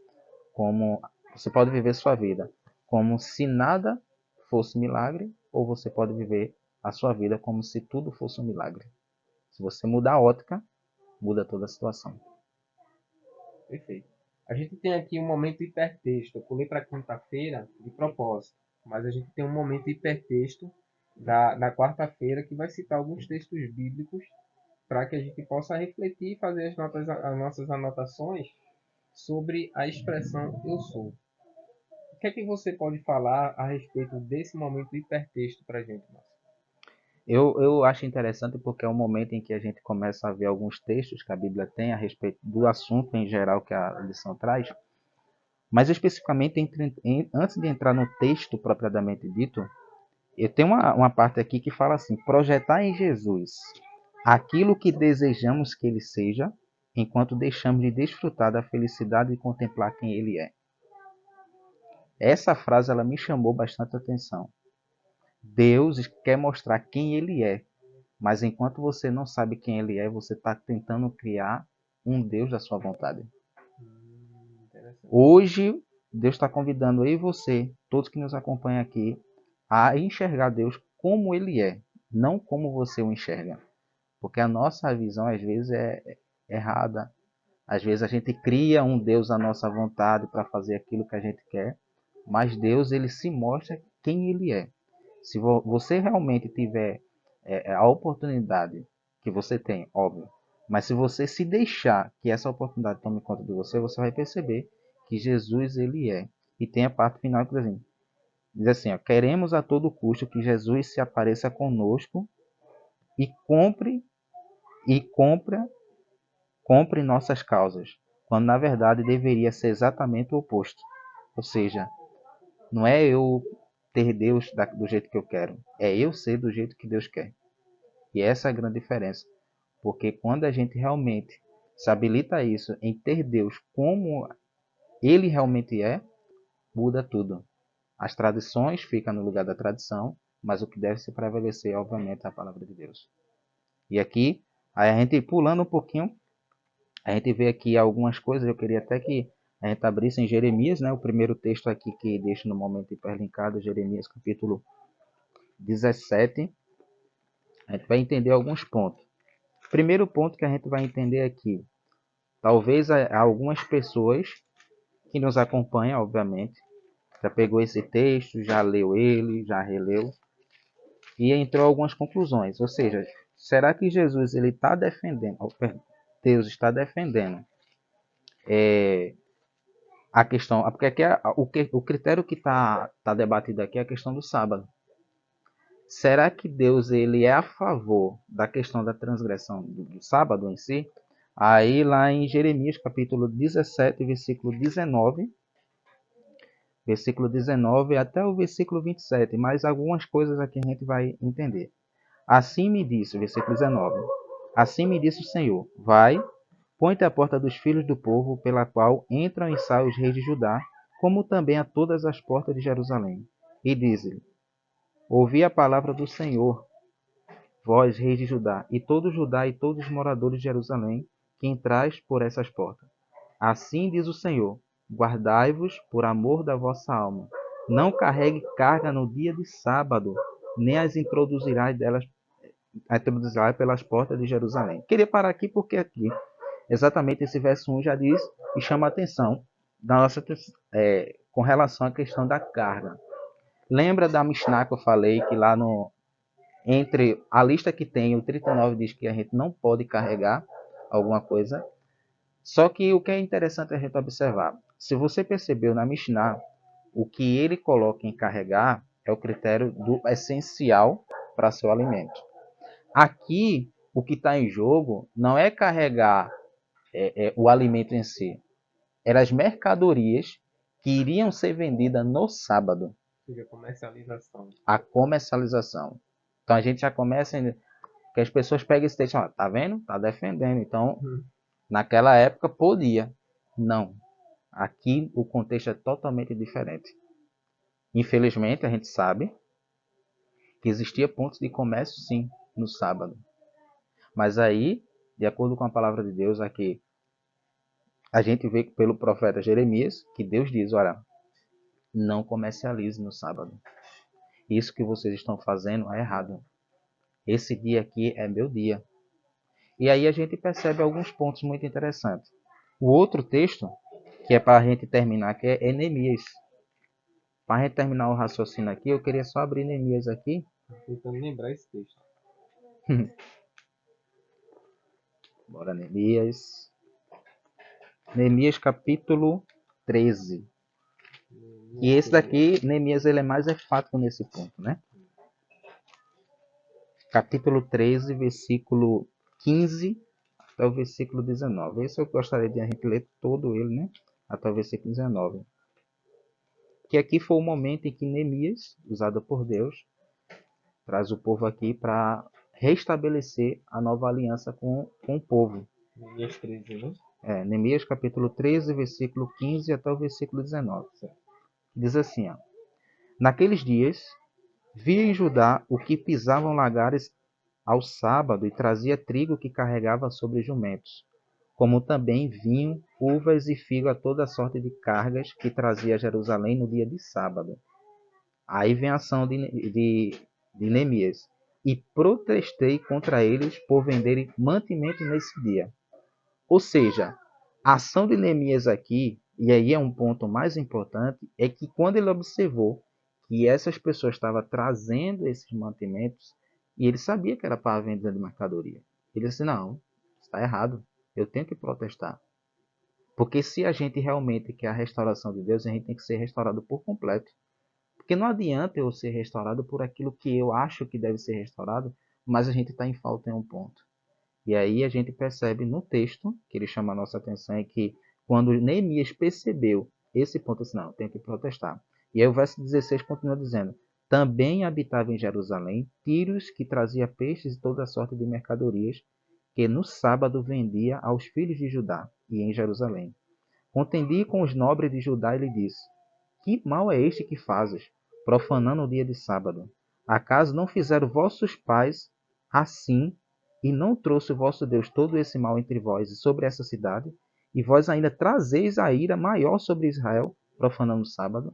sua vida como se nada fosse milagre, ou você pode viver a sua vida como se tudo fosse um milagre. Se você mudar a ótica, muda toda a situação.
Perfeito. A gente tem aqui um momento hipertexto. Eu pulei para quinta-feira de propósito, mas a gente tem um momento hipertexto da quarta-feira que vai citar alguns textos bíblicos para que a gente possa refletir e fazer as nossas anotações sobre a expressão eu sou. O que é que você pode falar a respeito desse momento hipertexto para a gente, Márcio?
Eu acho interessante porque é um momento em que a gente começa a ver alguns textos que a Bíblia tem a respeito do assunto em geral que a lição traz, mas especificamente antes de entrar no texto propriamente dito, eu tenho uma parte aqui que fala assim: projetar em Jesus aquilo que desejamos que ele seja, enquanto deixamos de desfrutar da felicidade de contemplar quem ele é. Essa frase ela me chamou bastante atenção. Deus quer mostrar quem ele é, mas enquanto você não sabe quem ele é, você está tentando criar um Deus da sua vontade.
Interessante.
Hoje, Deus está convidando eu e você, todos que nos acompanham aqui, a enxergar Deus como ele é, não como você o enxerga. Porque a nossa visão, às vezes, é errada. Às vezes, a gente cria um Deus à nossa vontade para fazer aquilo que a gente quer, mas Deus, ele se mostra quem ele é. Se você realmente tiver a oportunidade que você tem, óbvio, mas se você se deixar que essa oportunidade tome conta de você, você vai perceber que Jesus ele é. E tem a parte final que diz assim, ó, queremos a todo custo que Jesus se apareça conosco e compre nossas causas, quando na verdade deveria ser exatamente o oposto. Ou seja, não é eu ter Deus do jeito que eu quero, é eu ser do jeito que Deus quer. E essa é a grande diferença. Porque quando a gente realmente se habilita a isso, em ter Deus como Ele realmente é, muda tudo. As tradições ficam no lugar da tradição, mas o que deve se prevalecer, obviamente, é a palavra de Deus. E aqui, aí a gente pulando um pouquinho, a gente vê aqui algumas coisas. Eu queria até que a gente abrisse em Jeremias, né? O primeiro texto aqui que deixo no momento hiperlinkado, Jeremias capítulo 17. A gente vai entender alguns pontos. Primeiro ponto que a gente vai entender aqui, talvez algumas pessoas que nos acompanham, obviamente, já pegou esse texto, já leu ele, já releu e entrou a algumas conclusões. Ou seja, será que Jesus ele está defendendo, Deus está defendendo a questão, porque aqui o critério que tá debatido aqui é a questão do sábado. Será que Deus ele é a favor da questão da transgressão do sábado em si? Aí lá em Jeremias capítulo 17, versículo 19 até o versículo 27, mas algumas coisas aqui a gente vai entender. Assim me disse, versículo 19, assim me disse o Senhor, vai, põe-te à porta dos filhos do povo, pela qual entram e saem os reis de Judá, como também a todas as portas de Jerusalém. E diz-lhe, ouvi a palavra do Senhor, vós, reis de Judá, e todo Judá e todos os moradores de Jerusalém, que entrais por essas portas. Assim diz o Senhor, guardai-vos por amor da vossa alma, Não carregue carga no dia de sábado, nem as introduzirá pelas portas de Jerusalém. Queria parar aqui porque aqui, exatamente esse verso 1 já diz e chama a atenção da nossa, com relação à questão da carga. Lembra da Mishnah que eu falei que lá no entre a lista que tem, o 39 diz que a gente não pode carregar alguma coisa. Só que o que é interessante a gente observar, se você percebeu na Mishnah, o que ele coloca em carregar é o critério do essencial para seu alimento. Aqui, o que está em jogo não é carregar o alimento em si, eram as mercadorias que iriam ser vendidas no sábado.
Seja comercialização.
A comercialização. Então a gente já começa que as pessoas pegam esse texto, ó, tá vendo? Tá defendendo. Então, naquela época podia. Não. Aqui o contexto é totalmente diferente. Infelizmente, a gente sabe que existia pontos de comércio, sim, no sábado. Mas aí, de acordo com a palavra de Deus, aqui, a gente vê pelo profeta Jeremias que Deus diz, olha, não comercialize no sábado. Isso que vocês estão fazendo é errado. Esse dia aqui é meu dia. E aí a gente percebe alguns pontos muito interessantes. O outro texto, que é para a gente terminar, que é Neemias. Para a gente terminar o raciocínio aqui, eu queria só abrir Neemias aqui.
Tentando lembrar esse texto.
Bora, Neemias. Neemias capítulo 13. E esse daqui, Neemias, ele é mais enfático nesse ponto, né? Capítulo 13, versículo 15 até o versículo 19. Esse eu gostaria de a gente ler todo ele, né? Até o versículo 19. Que aqui foi o momento em que Neemias, usado por Deus, traz o povo aqui para restabelecer a nova aliança com o povo.
Neemias 13, né?
Neemias capítulo 13, versículo 15 até o versículo 19. Diz assim, ó, naqueles dias, vi em Judá o que pisavam lagares ao sábado e trazia trigo que carregava sobre jumentos, como também vinho, uvas e figo a toda sorte de cargas que trazia a Jerusalém no dia de sábado. Aí vem a ação de Neemias. E protestei contra eles por venderem mantimento nesse dia. Ou seja, a ação de Neemias aqui, e aí é um ponto mais importante, é que quando ele observou que essas pessoas estavam trazendo esses mantimentos, e ele sabia que era para a venda de mercadoria. Ele disse, não, está errado, eu tenho que protestar. Porque se a gente realmente quer a restauração de Deus, a gente tem que ser restaurado por completo. Porque não adianta eu ser restaurado por aquilo que eu acho que deve ser restaurado, mas a gente está em falta em um ponto. E aí a gente percebe no texto, que ele chama a nossa atenção, é que quando Neemias percebeu esse ponto, assim, não, tem que protestar. E aí o verso 16 continua dizendo, também habitava em Jerusalém tírios que trazia peixes e toda sorte de mercadorias, que no sábado vendia aos filhos de Judá e em Jerusalém. Contendi com os nobres de Judá e lhe disse, que mal é este que fazes, profanando o dia de sábado? Acaso não fizeram vossos pais assim, e não trouxe o vosso Deus todo esse mal entre vós e sobre essa cidade? E vós ainda trazeis a ira maior sobre Israel, profanando o sábado?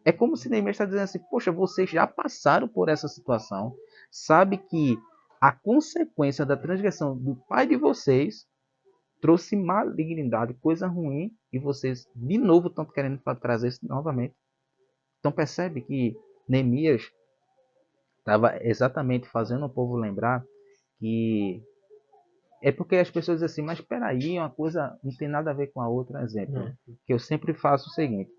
É como se Neemias está dizendo assim, poxa, vocês já passaram por essa situação, sabe que a consequência da transgressão do pai de vocês trouxe malignidade, coisa ruim, e vocês de novo estão querendo trazer isso novamente. Então percebe que Neemias estava exatamente fazendo o povo lembrar que é porque as pessoas dizem assim, mas espera aí, uma coisa não tem nada a ver com a outra. Exemplo, que eu sempre faço o seguinte,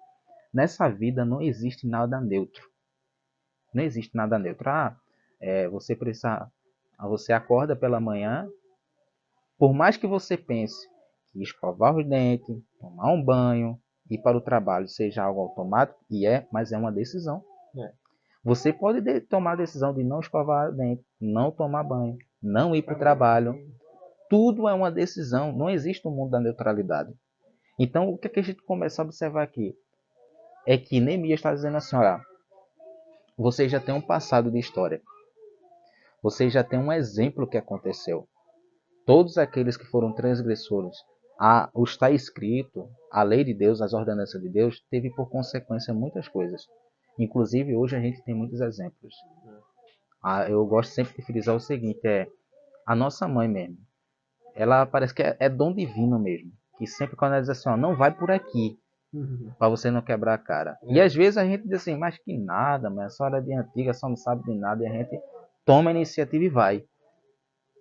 nessa vida não existe nada neutro. Não existe nada neutro. Você acorda pela manhã, por mais que você pense que escovar os dentes, tomar um banho, ir para o trabalho seja algo automático, mas é uma decisão. Você pode tomar a decisão de não escovar os dentes, não tomar banho, não ir para o trabalho. Tudo é uma decisão. Não existe um mundo da neutralidade. Então, o que a gente começa a observar aqui? É que Neemias está dizendo assim, olha, vocês já têm um passado de história. Vocês já têm um exemplo que aconteceu. Todos aqueles que foram transgressores, o está escrito, a lei de Deus, as ordenanças de Deus, teve por consequência muitas coisas. Inclusive, hoje a gente tem muitos exemplos. Eu gosto sempre de frisar o seguinte, a nossa mãe mesmo. Ela parece que é dom divino mesmo. Que sempre quando ela diz assim, ó, não vai por aqui, para você não quebrar a cara. E às vezes a gente diz assim, mas que nada, mas a senhora é de antiga, só não sabe de nada, e a gente toma a iniciativa e vai.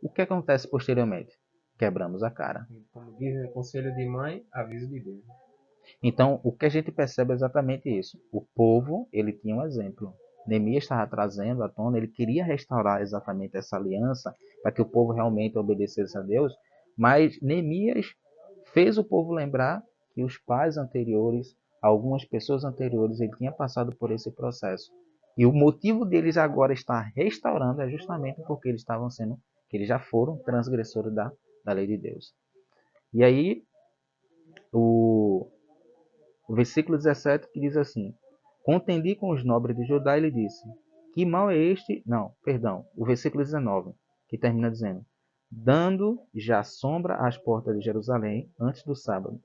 O que acontece posteriormente? Quebramos a cara.
Como diz, conselho de mãe, aviso de Deus.
Então, o que a gente percebe é exatamente isso. O povo, ele tinha um exemplo. Neemias estava trazendo à tona, ele queria restaurar exatamente essa aliança para que o povo realmente obedecesse a Deus, mas Neemias fez o povo lembrar que os pais anteriores, algumas pessoas anteriores, ele tinha passado por esse processo. E o motivo deles agora estar restaurando é justamente porque eles estavam sendo, que eles já foram transgressores da lei de Deus. E aí, o, o versículo 17 que diz assim: Contendi com os nobres de Judá e lhe disse: Que mal é este? Não, perdão. O versículo 19, que termina dizendo: Dando já sombra às portas de Jerusalém antes do sábado.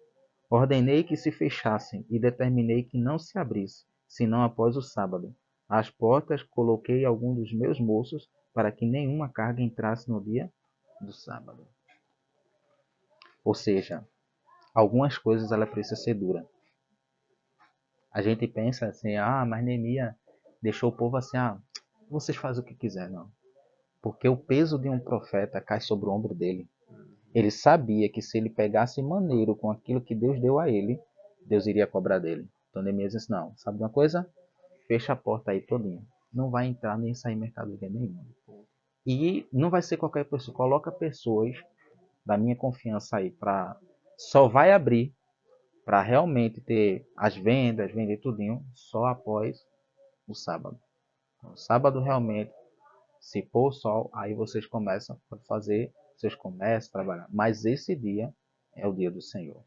Ordenei que se fechassem e determinei que não se abrisse, senão após o sábado. Às portas coloquei alguns dos meus moços para que nenhuma carga entrasse no dia do sábado. Ou seja, algumas coisas ela precisa ser dura. A gente pensa assim, mas Neemias deixou o povo assim, vocês fazem o que quiser, não. Porque o peso de um profeta cai sobre o ombro dele. Ele sabia que se ele pegasse maneiro com aquilo que Deus deu a ele, Deus iria cobrar dele. Então Neemias disse, não, sabe de uma coisa? Fecha a porta aí todinha. Não vai entrar nem sair mercadoria nenhuma. E não vai ser qualquer pessoa. Coloca pessoas da minha confiança aí para só vai abrir para realmente ter as vendas, vender tudinho, só após o sábado. No sábado realmente, se pôr o sol, aí vocês começam a fazer seus comércios, trabalhar. Mas esse dia é o dia do Senhor.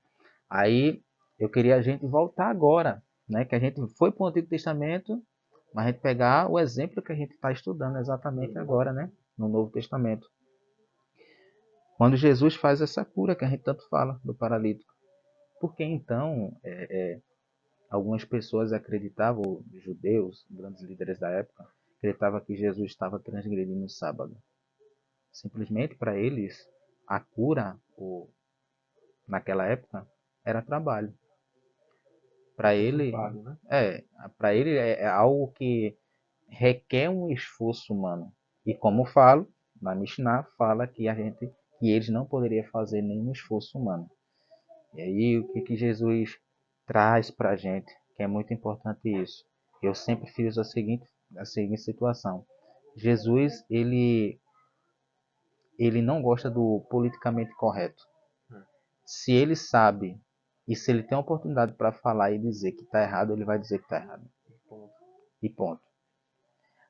Aí eu queria a gente voltar agora, né? Que a gente foi para o Antigo Testamento, mas a gente pegar o exemplo que a gente está estudando exatamente agora, né? No Novo Testamento. Quando Jesus faz essa cura que a gente tanto fala do paralítico. Porque então algumas pessoas acreditavam, judeus, grandes líderes da época, acreditavam que Jesus estava transgredindo o sábado. Simplesmente para eles, a cura, naquela época, era trabalho. Para ele,
Né?
para ele é algo que requer um esforço humano. E como falo, na Mishnah fala que que eles não poderiam fazer nenhum esforço humano. E aí o que Jesus traz para a gente, que é muito importante isso. Eu sempre fiz a seguinte situação. Jesus, ele não gosta do politicamente correto. Se ele sabe e se ele tem a oportunidade para falar e dizer que está errado, ele vai dizer que está errado. E ponto.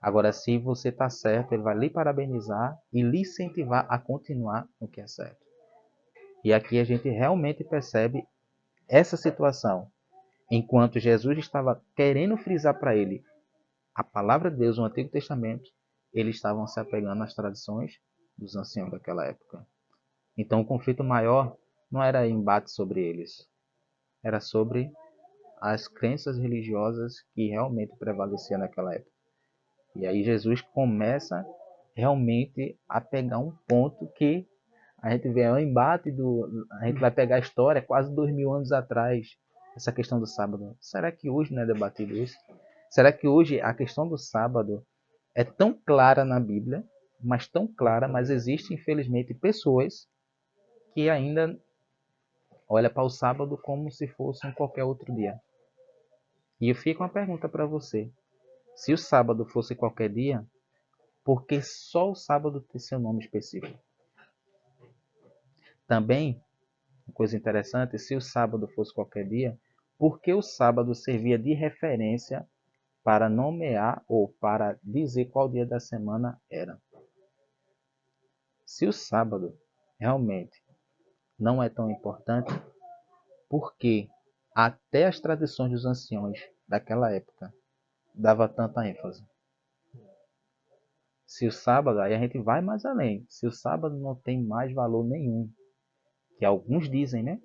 Agora, se você está certo, ele vai lhe parabenizar e lhe incentivar a continuar no que é certo. E aqui a gente realmente percebe essa situação. Enquanto Jesus estava querendo frisar para ele a palavra de Deus no Antigo Testamento, eles estavam se apegando às tradições dos anciãos daquela época. Então o conflito maior não era embate sobre eles, era sobre as crenças religiosas que realmente prevaleciam naquela época. E aí Jesus começa realmente a pegar um ponto que a gente vê o embate a gente vai pegar a história quase 2000 anos atrás, essa questão do sábado. Será que hoje não é debatido isso? Será que hoje a questão do sábado é tão clara na Bíblia, mas tão clara, mas existe infelizmente pessoas que ainda olham para o sábado como se fosse um qualquer outro dia. E eu fico uma pergunta para você: se o sábado fosse qualquer dia, por que só o sábado tem seu nome específico? Também, uma coisa interessante, se o sábado fosse qualquer dia, por que o sábado servia de referência para nomear ou para dizer qual dia da semana era? Se o sábado realmente não é tão importante, por que até as tradições dos anciões daquela época dava tanta ênfase? Se o sábado, aí a gente vai mais além, se o sábado não tem mais valor nenhum, que alguns dizem, né?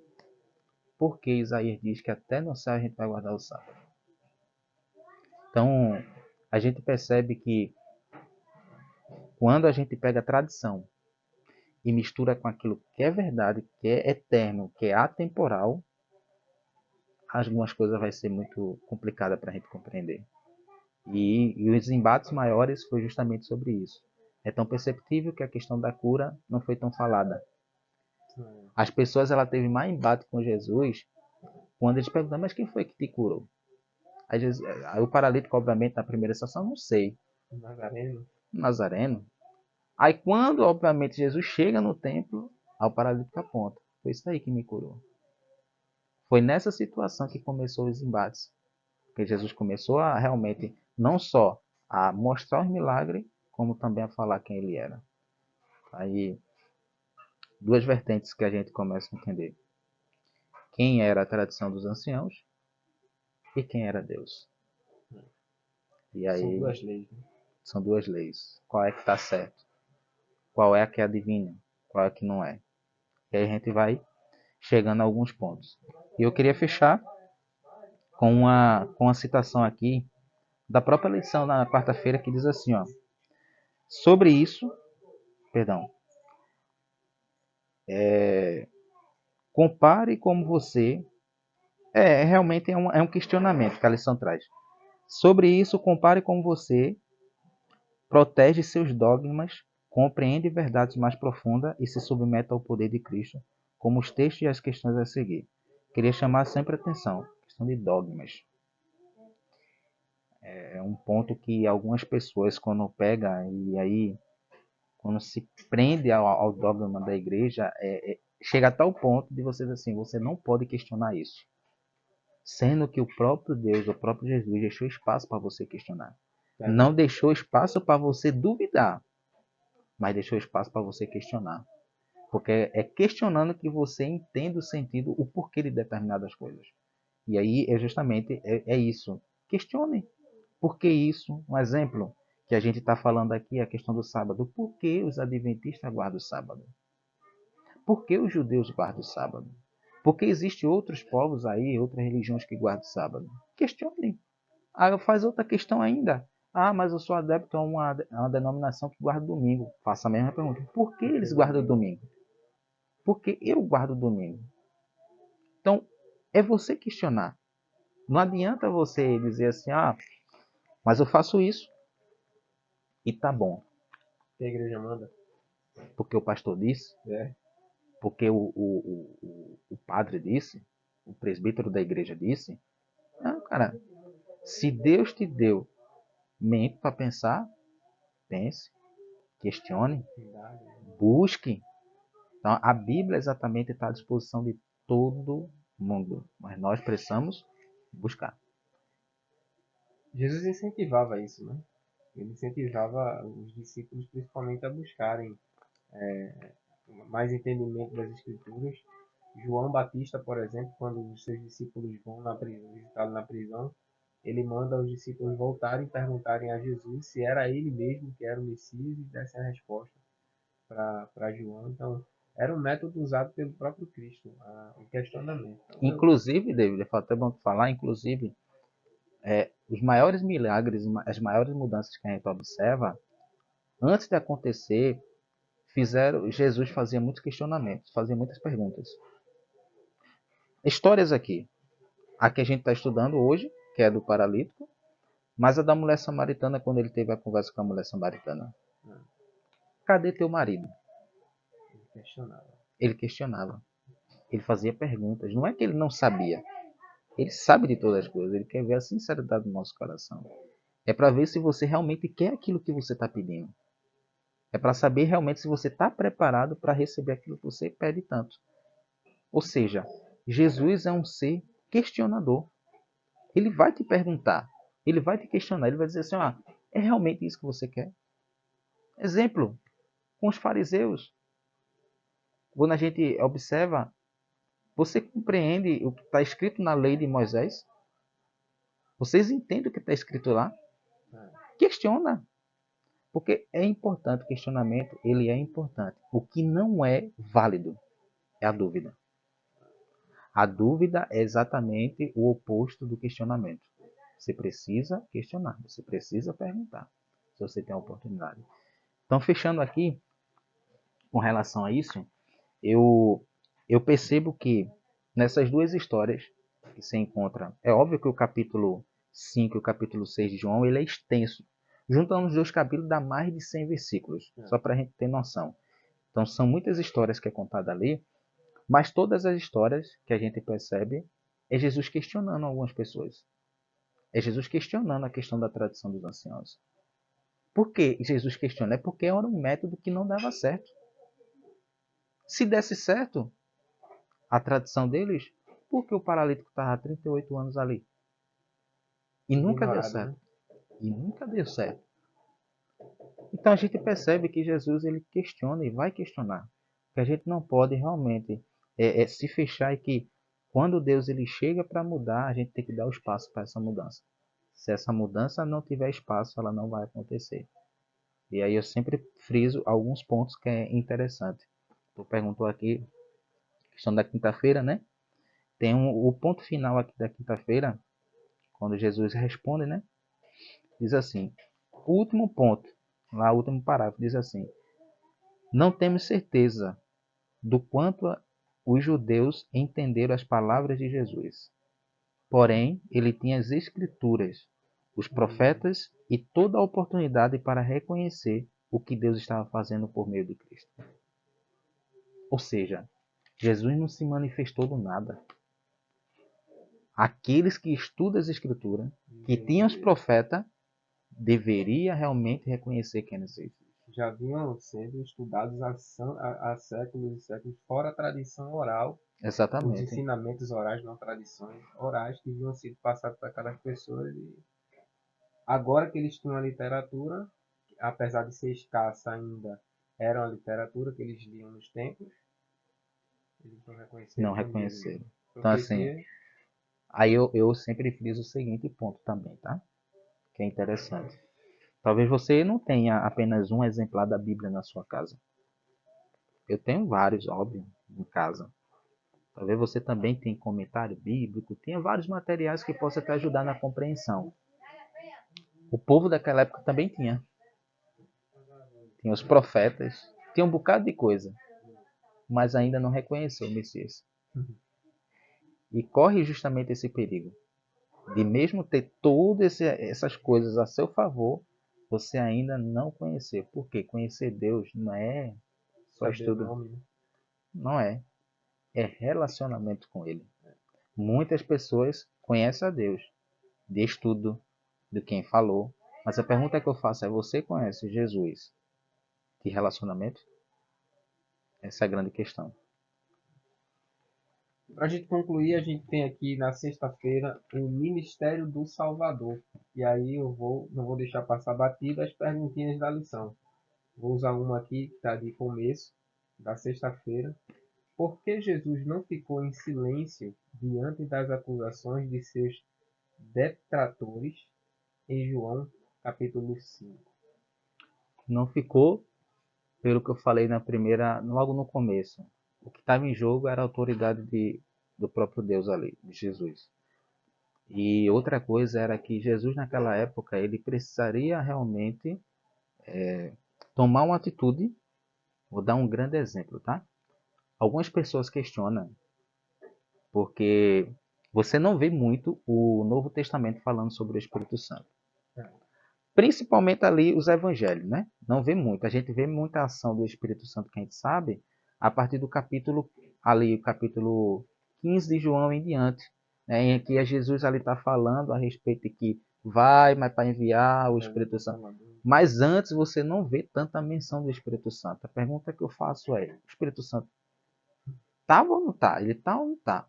Porque Isaías diz que até no céu a gente vai guardar o sábado. Então, a gente percebe que quando a gente pega a tradição e mistura com aquilo que é verdade, que é eterno, que é atemporal, algumas coisas vai ser muito complicada para a gente compreender. E os embates maiores foi justamente sobre isso. É tão perceptível que a questão da cura não foi tão falada. As pessoas ela teve mais embate com Jesus quando eles perguntam, mas quem foi que te curou? Aí o paralítico, obviamente, na primeira estação, não sei.
Nazareno.
Nazareno. Aí quando, obviamente, Jesus chega no templo, ao paralítico aponta. Foi isso aí que me curou. Foi nessa situação que começou os embates. Porque Jesus começou a realmente, não só a mostrar os milagres, como também a falar quem ele era. Aí, duas vertentes que a gente começa a entender. Quem era a tradição dos anciãos e quem era Deus. E aí,
São duas leis. Né?
são duas leis. Qual é que está certo? Qual é a que é divina? Qual é a que não é? E aí a gente vai chegando a alguns pontos. E eu queria fechar com uma citação aqui da própria lição na quarta-feira que diz assim, ó. Sobre isso, perdão, compare como você... realmente é um questionamento que a lição traz. Sobre isso, compare como você protege seus dogmas, compreende verdades mais profundas e se submete ao poder de Cristo, como os textos e as questões a seguir. Queria chamar sempre a atenção, questão de dogmas. É um ponto que algumas pessoas, quando pegam e aí, quando se prende ao dogma da igreja, chega a tal ponto de você dizer assim, você não pode questionar isso. Sendo que o próprio Deus, o próprio Jesus, deixou espaço para você questionar. Não deixou espaço para você duvidar, mas deixou espaço para você questionar. Porque é questionando que você entende o sentido, o porquê de determinadas coisas. E aí é justamente isso. Questione. Por que isso? Um exemplo que a gente está falando aqui é a questão do sábado. Por que os adventistas guardam o sábado? Por que os judeus guardam o sábado? Porque existem outros povos aí, outras religiões que guardam o sábado. Questione. Aí faz outra questão ainda. Ah, mas eu sou adepto a uma denominação que guarda o domingo. Faça a mesma pergunta. Por que eles guardam o domingo? Porque eu guardo o domingo. Então, é você questionar. Não adianta você dizer assim, mas eu faço isso e tá bom.
Que a igreja manda.
Porque o pastor disse,
É.
porque o padre disse, o presbítero da igreja disse. Não, cara, se Deus te deu mente para pensar, pense, questione, busque. Então, a Bíblia exatamente está à disposição de todo mundo, mas nós precisamos buscar.
Jesus incentivava isso, né? Ele incentivava os discípulos principalmente a buscarem mais entendimento das Escrituras. João Batista, por exemplo, quando os seus discípulos vão visitá-lo na prisão, ele manda os discípulos voltarem e perguntarem a Jesus se era ele mesmo que era o Messias e dessem a resposta para João. Então, era um método usado pelo próprio Cristo, o questionamento. Então,
Inclusive, David, é até bom falar, inclusive, os maiores milagres, as maiores mudanças que a gente observa, antes de acontecer, Jesus fazia muitos questionamentos, fazia muitas perguntas. Histórias aqui. A que a gente está estudando hoje, que é do paralítico, mas a da mulher samaritana, quando ele teve a conversa com a mulher samaritana. Cadê teu marido?
ele questionava.
Ele questionava. Ele fazia perguntas. Não é que ele não sabia. Ele sabe de todas as coisas. Ele quer ver a sinceridade do nosso coração. É para ver se você realmente quer aquilo que você está pedindo. É para saber realmente se você está preparado para receber aquilo que você pede tanto. Ou seja, Jesus é um ser questionador. Ele vai te perguntar. Ele vai te questionar. Ele vai dizer assim, é realmente isso que você quer? Exemplo, com os fariseus. Quando a gente observa, você compreende o que está escrito na lei de Moisés? Vocês entendem o que está escrito lá? Questiona. Porque é importante, o questionamento, ele é importante. O que não é válido é a dúvida. A dúvida é exatamente o oposto do questionamento. Você precisa questionar, você precisa perguntar, se você tem a oportunidade. Então, fechando aqui, com relação a isso, eu percebo que nessas duas histórias que se encontra, é óbvio que o capítulo 5 e o capítulo 6 de João, ele é extenso. Juntando os dois capítulos dá mais de 100 versículos, só para a gente ter noção. Então são muitas histórias que é contada ali, mas todas as histórias que a gente percebe é Jesus questionando algumas pessoas. É Jesus questionando a questão da tradição dos anciãos. Por que Jesus questiona? É porque era um método que não dava certo. Se desse certo, a tradição deles, por que o paralítico estava há 38 anos ali? E nunca deu
Ignorado,
certo.
né?
E nunca deu certo. Então a gente percebe que Jesus ele questiona e vai questionar. Que a gente não pode realmente se fechar e que quando Deus ele chega para mudar, a gente tem que dar o espaço para essa mudança. Se essa mudança não tiver espaço, ela não vai acontecer. E aí eu sempre friso alguns pontos que é interessante. Tu perguntou aqui, questão da quinta-feira, né? Tem o ponto final aqui da quinta-feira, quando Jesus responde, né? Diz assim, o último ponto, lá o último parágrafo, diz assim, não temos certeza do quanto os judeus entenderam as palavras de Jesus. Porém, ele tinha as escrituras, os profetas e toda a oportunidade para reconhecer o que Deus estava fazendo por meio de Cristo. Ou seja, Jesus não se manifestou do nada. Aqueles que estudam as escrituras, que tinham os profetas, deveria realmente reconhecer quem é Jesus.
Já vinham sendo estudados há séculos e séculos, fora a tradição oral, os
Exatamente.
ensinamentos orais, não tradições orais, que vinham sido passados para aquelas pessoas. E agora que eles tinham a literatura, apesar de ser escassa ainda, era uma literatura que eles liam nos templos, eles não reconheceram
Não
quem Jesus.
reconheceram. Então, assim,
Profecia,
aí eu sempre friso o seguinte ponto também, tá? Que é interessante. Talvez você não tenha apenas um exemplar da Bíblia na sua casa. Eu tenho vários, óbvio, em casa. Talvez você também tenha comentário bíblico, tenha vários materiais que possam te ajudar na compreensão. O povo daquela época também tinha. Tinha os profetas, tinha um bocado de coisa, mas ainda não reconheceu o Messias. E corre justamente esse perigo de mesmo ter todas essas coisas a seu favor, você ainda não conhecer. Por quê? Conhecer Deus não é só
saber o
estudo.
nome, né?
Não é. É relacionamento com Ele. Muitas pessoas conhecem a Deus de estudo, de quem falou. Mas a pergunta que eu faço é: você conhece Jesus de relacionamento? Essa é a grande questão.
Para a gente concluir, a gente tem aqui na sexta-feira o Ministério do Salvador. E aí não vou deixar passar batido as perguntinhas da lição. Vou usar uma aqui que está de começo, da sexta-feira. Por que Jesus não ficou em silêncio diante das acusações de seus detratores em João capítulo 5?
Não ficou, pelo que eu falei logo no começo. O que estava em jogo era a autoridade do próprio Deus ali, de Jesus. E outra coisa era que Jesus naquela época ele precisaria realmente tomar uma atitude. Vou dar um grande exemplo, tá? Algumas pessoas questionam porque você não vê muito o Novo Testamento falando sobre o Espírito Santo. Principalmente ali os evangelhos, né? Não vê muito. A gente vê muita ação do Espírito Santo que a gente sabe a partir do capítulo ali, o capítulo 15 de João em diante, né? Em que Jesus ali está falando a respeito de que vai, mas para enviar o Espírito Santo. Mas antes você não vê tanta menção do Espírito Santo. A pergunta que eu faço é: o Espírito Santo estava ou não está? Ele está ou não está?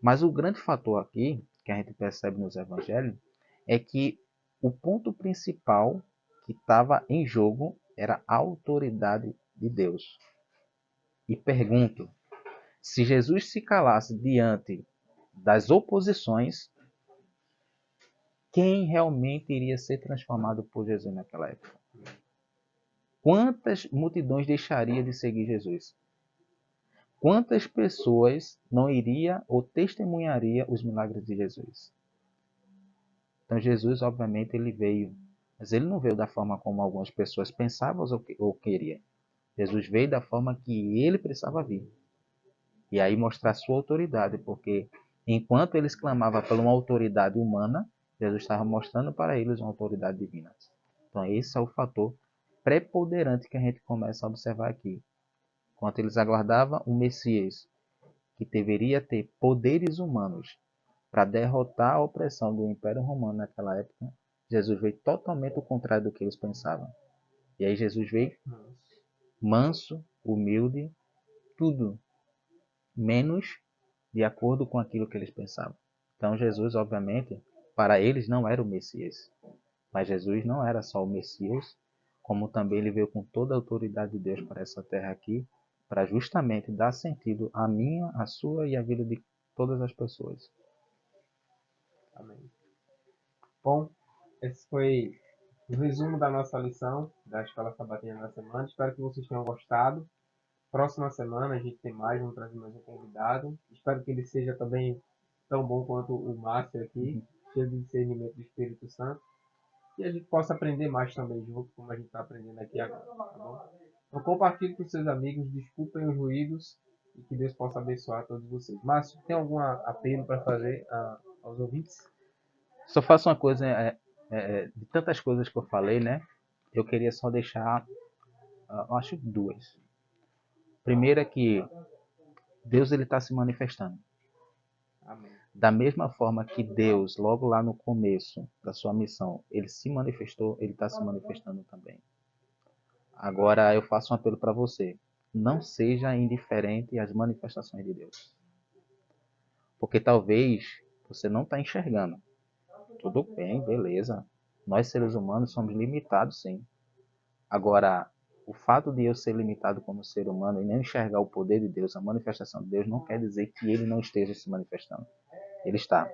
Mas o grande fator aqui, que a gente percebe nos evangelhos, é que o ponto principal que estava em jogo era a autoridade de Deus. E pergunto, se Jesus se calasse diante das oposições, quem realmente iria ser transformado por Jesus naquela época? Quantas multidões deixaria de seguir Jesus? Quantas pessoas não iria ou testemunharia os milagres de Jesus? Então Jesus, obviamente, ele veio, mas ele não veio da forma como algumas pessoas pensavam ou queriam. Jesus veio da forma que ele precisava vir. E aí mostrar sua autoridade, porque enquanto eles clamavam por uma autoridade humana, Jesus estava mostrando para eles uma autoridade divina. Então esse é o fator preponderante que a gente começa a observar aqui. Enquanto eles aguardavam o Messias, que deveria ter poderes humanos para derrotar a opressão do Império Romano naquela época, Jesus veio totalmente o contrário do que eles pensavam. E aí Jesus veio manso, humilde, tudo menos de acordo com aquilo que eles pensavam. Então Jesus, obviamente, para eles não era o Messias. Mas Jesus não era só o Messias, como também ele veio com toda a autoridade de Deus para essa terra aqui, para justamente dar sentido à minha, à sua e à vida de todas as pessoas.
Amém. Bom, esse foi o resumo da nossa lição da Escola Sabatina da semana. Espero que vocês tenham gostado. Próxima semana a gente tem mais, vamos trazer mais um convidado. Espero que ele seja também tão bom quanto o Márcio aqui, cheio de discernimento do Espírito Santo. E a gente possa aprender mais também junto, como a gente está aprendendo aqui agora, tá bom? Então compartilhe com seus amigos, desculpem os ruídos e que Deus possa abençoar todos vocês. Márcio, tem algum apelo para fazer aos ouvintes?
Só faço uma coisa, de tantas coisas que eu falei, né? Eu queria só deixar, acho duas. Primeiro é que Deus ele está se manifestando.
Amém.
Da mesma forma que Deus, logo lá no começo da sua missão, ele se manifestou, ele está se manifestando também. Agora eu faço um apelo para você. Não seja indiferente às manifestações de Deus. Porque talvez você não está enxergando. Tudo bem, beleza. Nós seres humanos somos limitados, sim. Agora, o fato de eu ser limitado como ser humano e não enxergar o poder de Deus, a manifestação de Deus, não quer dizer que ele não esteja se manifestando. Ele está.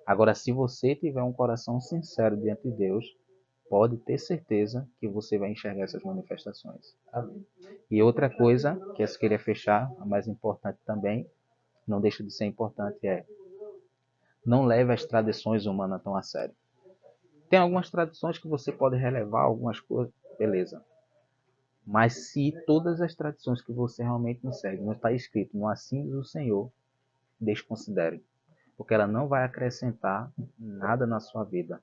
Agora, se você tiver um coração sincero diante de Deus, pode ter certeza que você vai enxergar essas manifestações.
Amém.
E outra coisa, que eu queria fechar, a mais importante também, não deixa de ser importante, é não leve as tradições humanas tão a sério. Tem algumas tradições que você pode relevar, algumas coisas, beleza. Mas se todas as tradições que você realmente não segue, não está escrito no assim diz o Senhor, desconsidere. Porque ela não vai acrescentar nada na sua vida.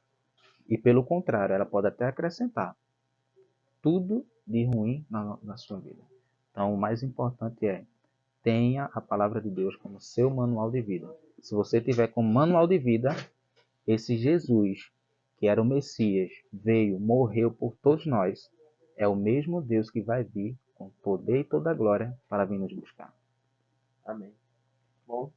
E pelo contrário, ela pode até acrescentar tudo de ruim na sua vida. Então, o mais importante é tenha a palavra de Deus como seu manual de vida. Se você tiver como manual de vida, esse Jesus, que era o Messias, veio, morreu por todos nós, é o mesmo Deus que vai vir com poder e toda a glória para vir nos buscar.
Amém. Bom,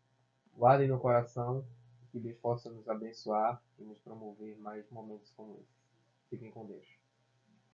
guardem no coração, que Deus possa nos abençoar e nos promover mais momentos como esse. Fiquem com Deus.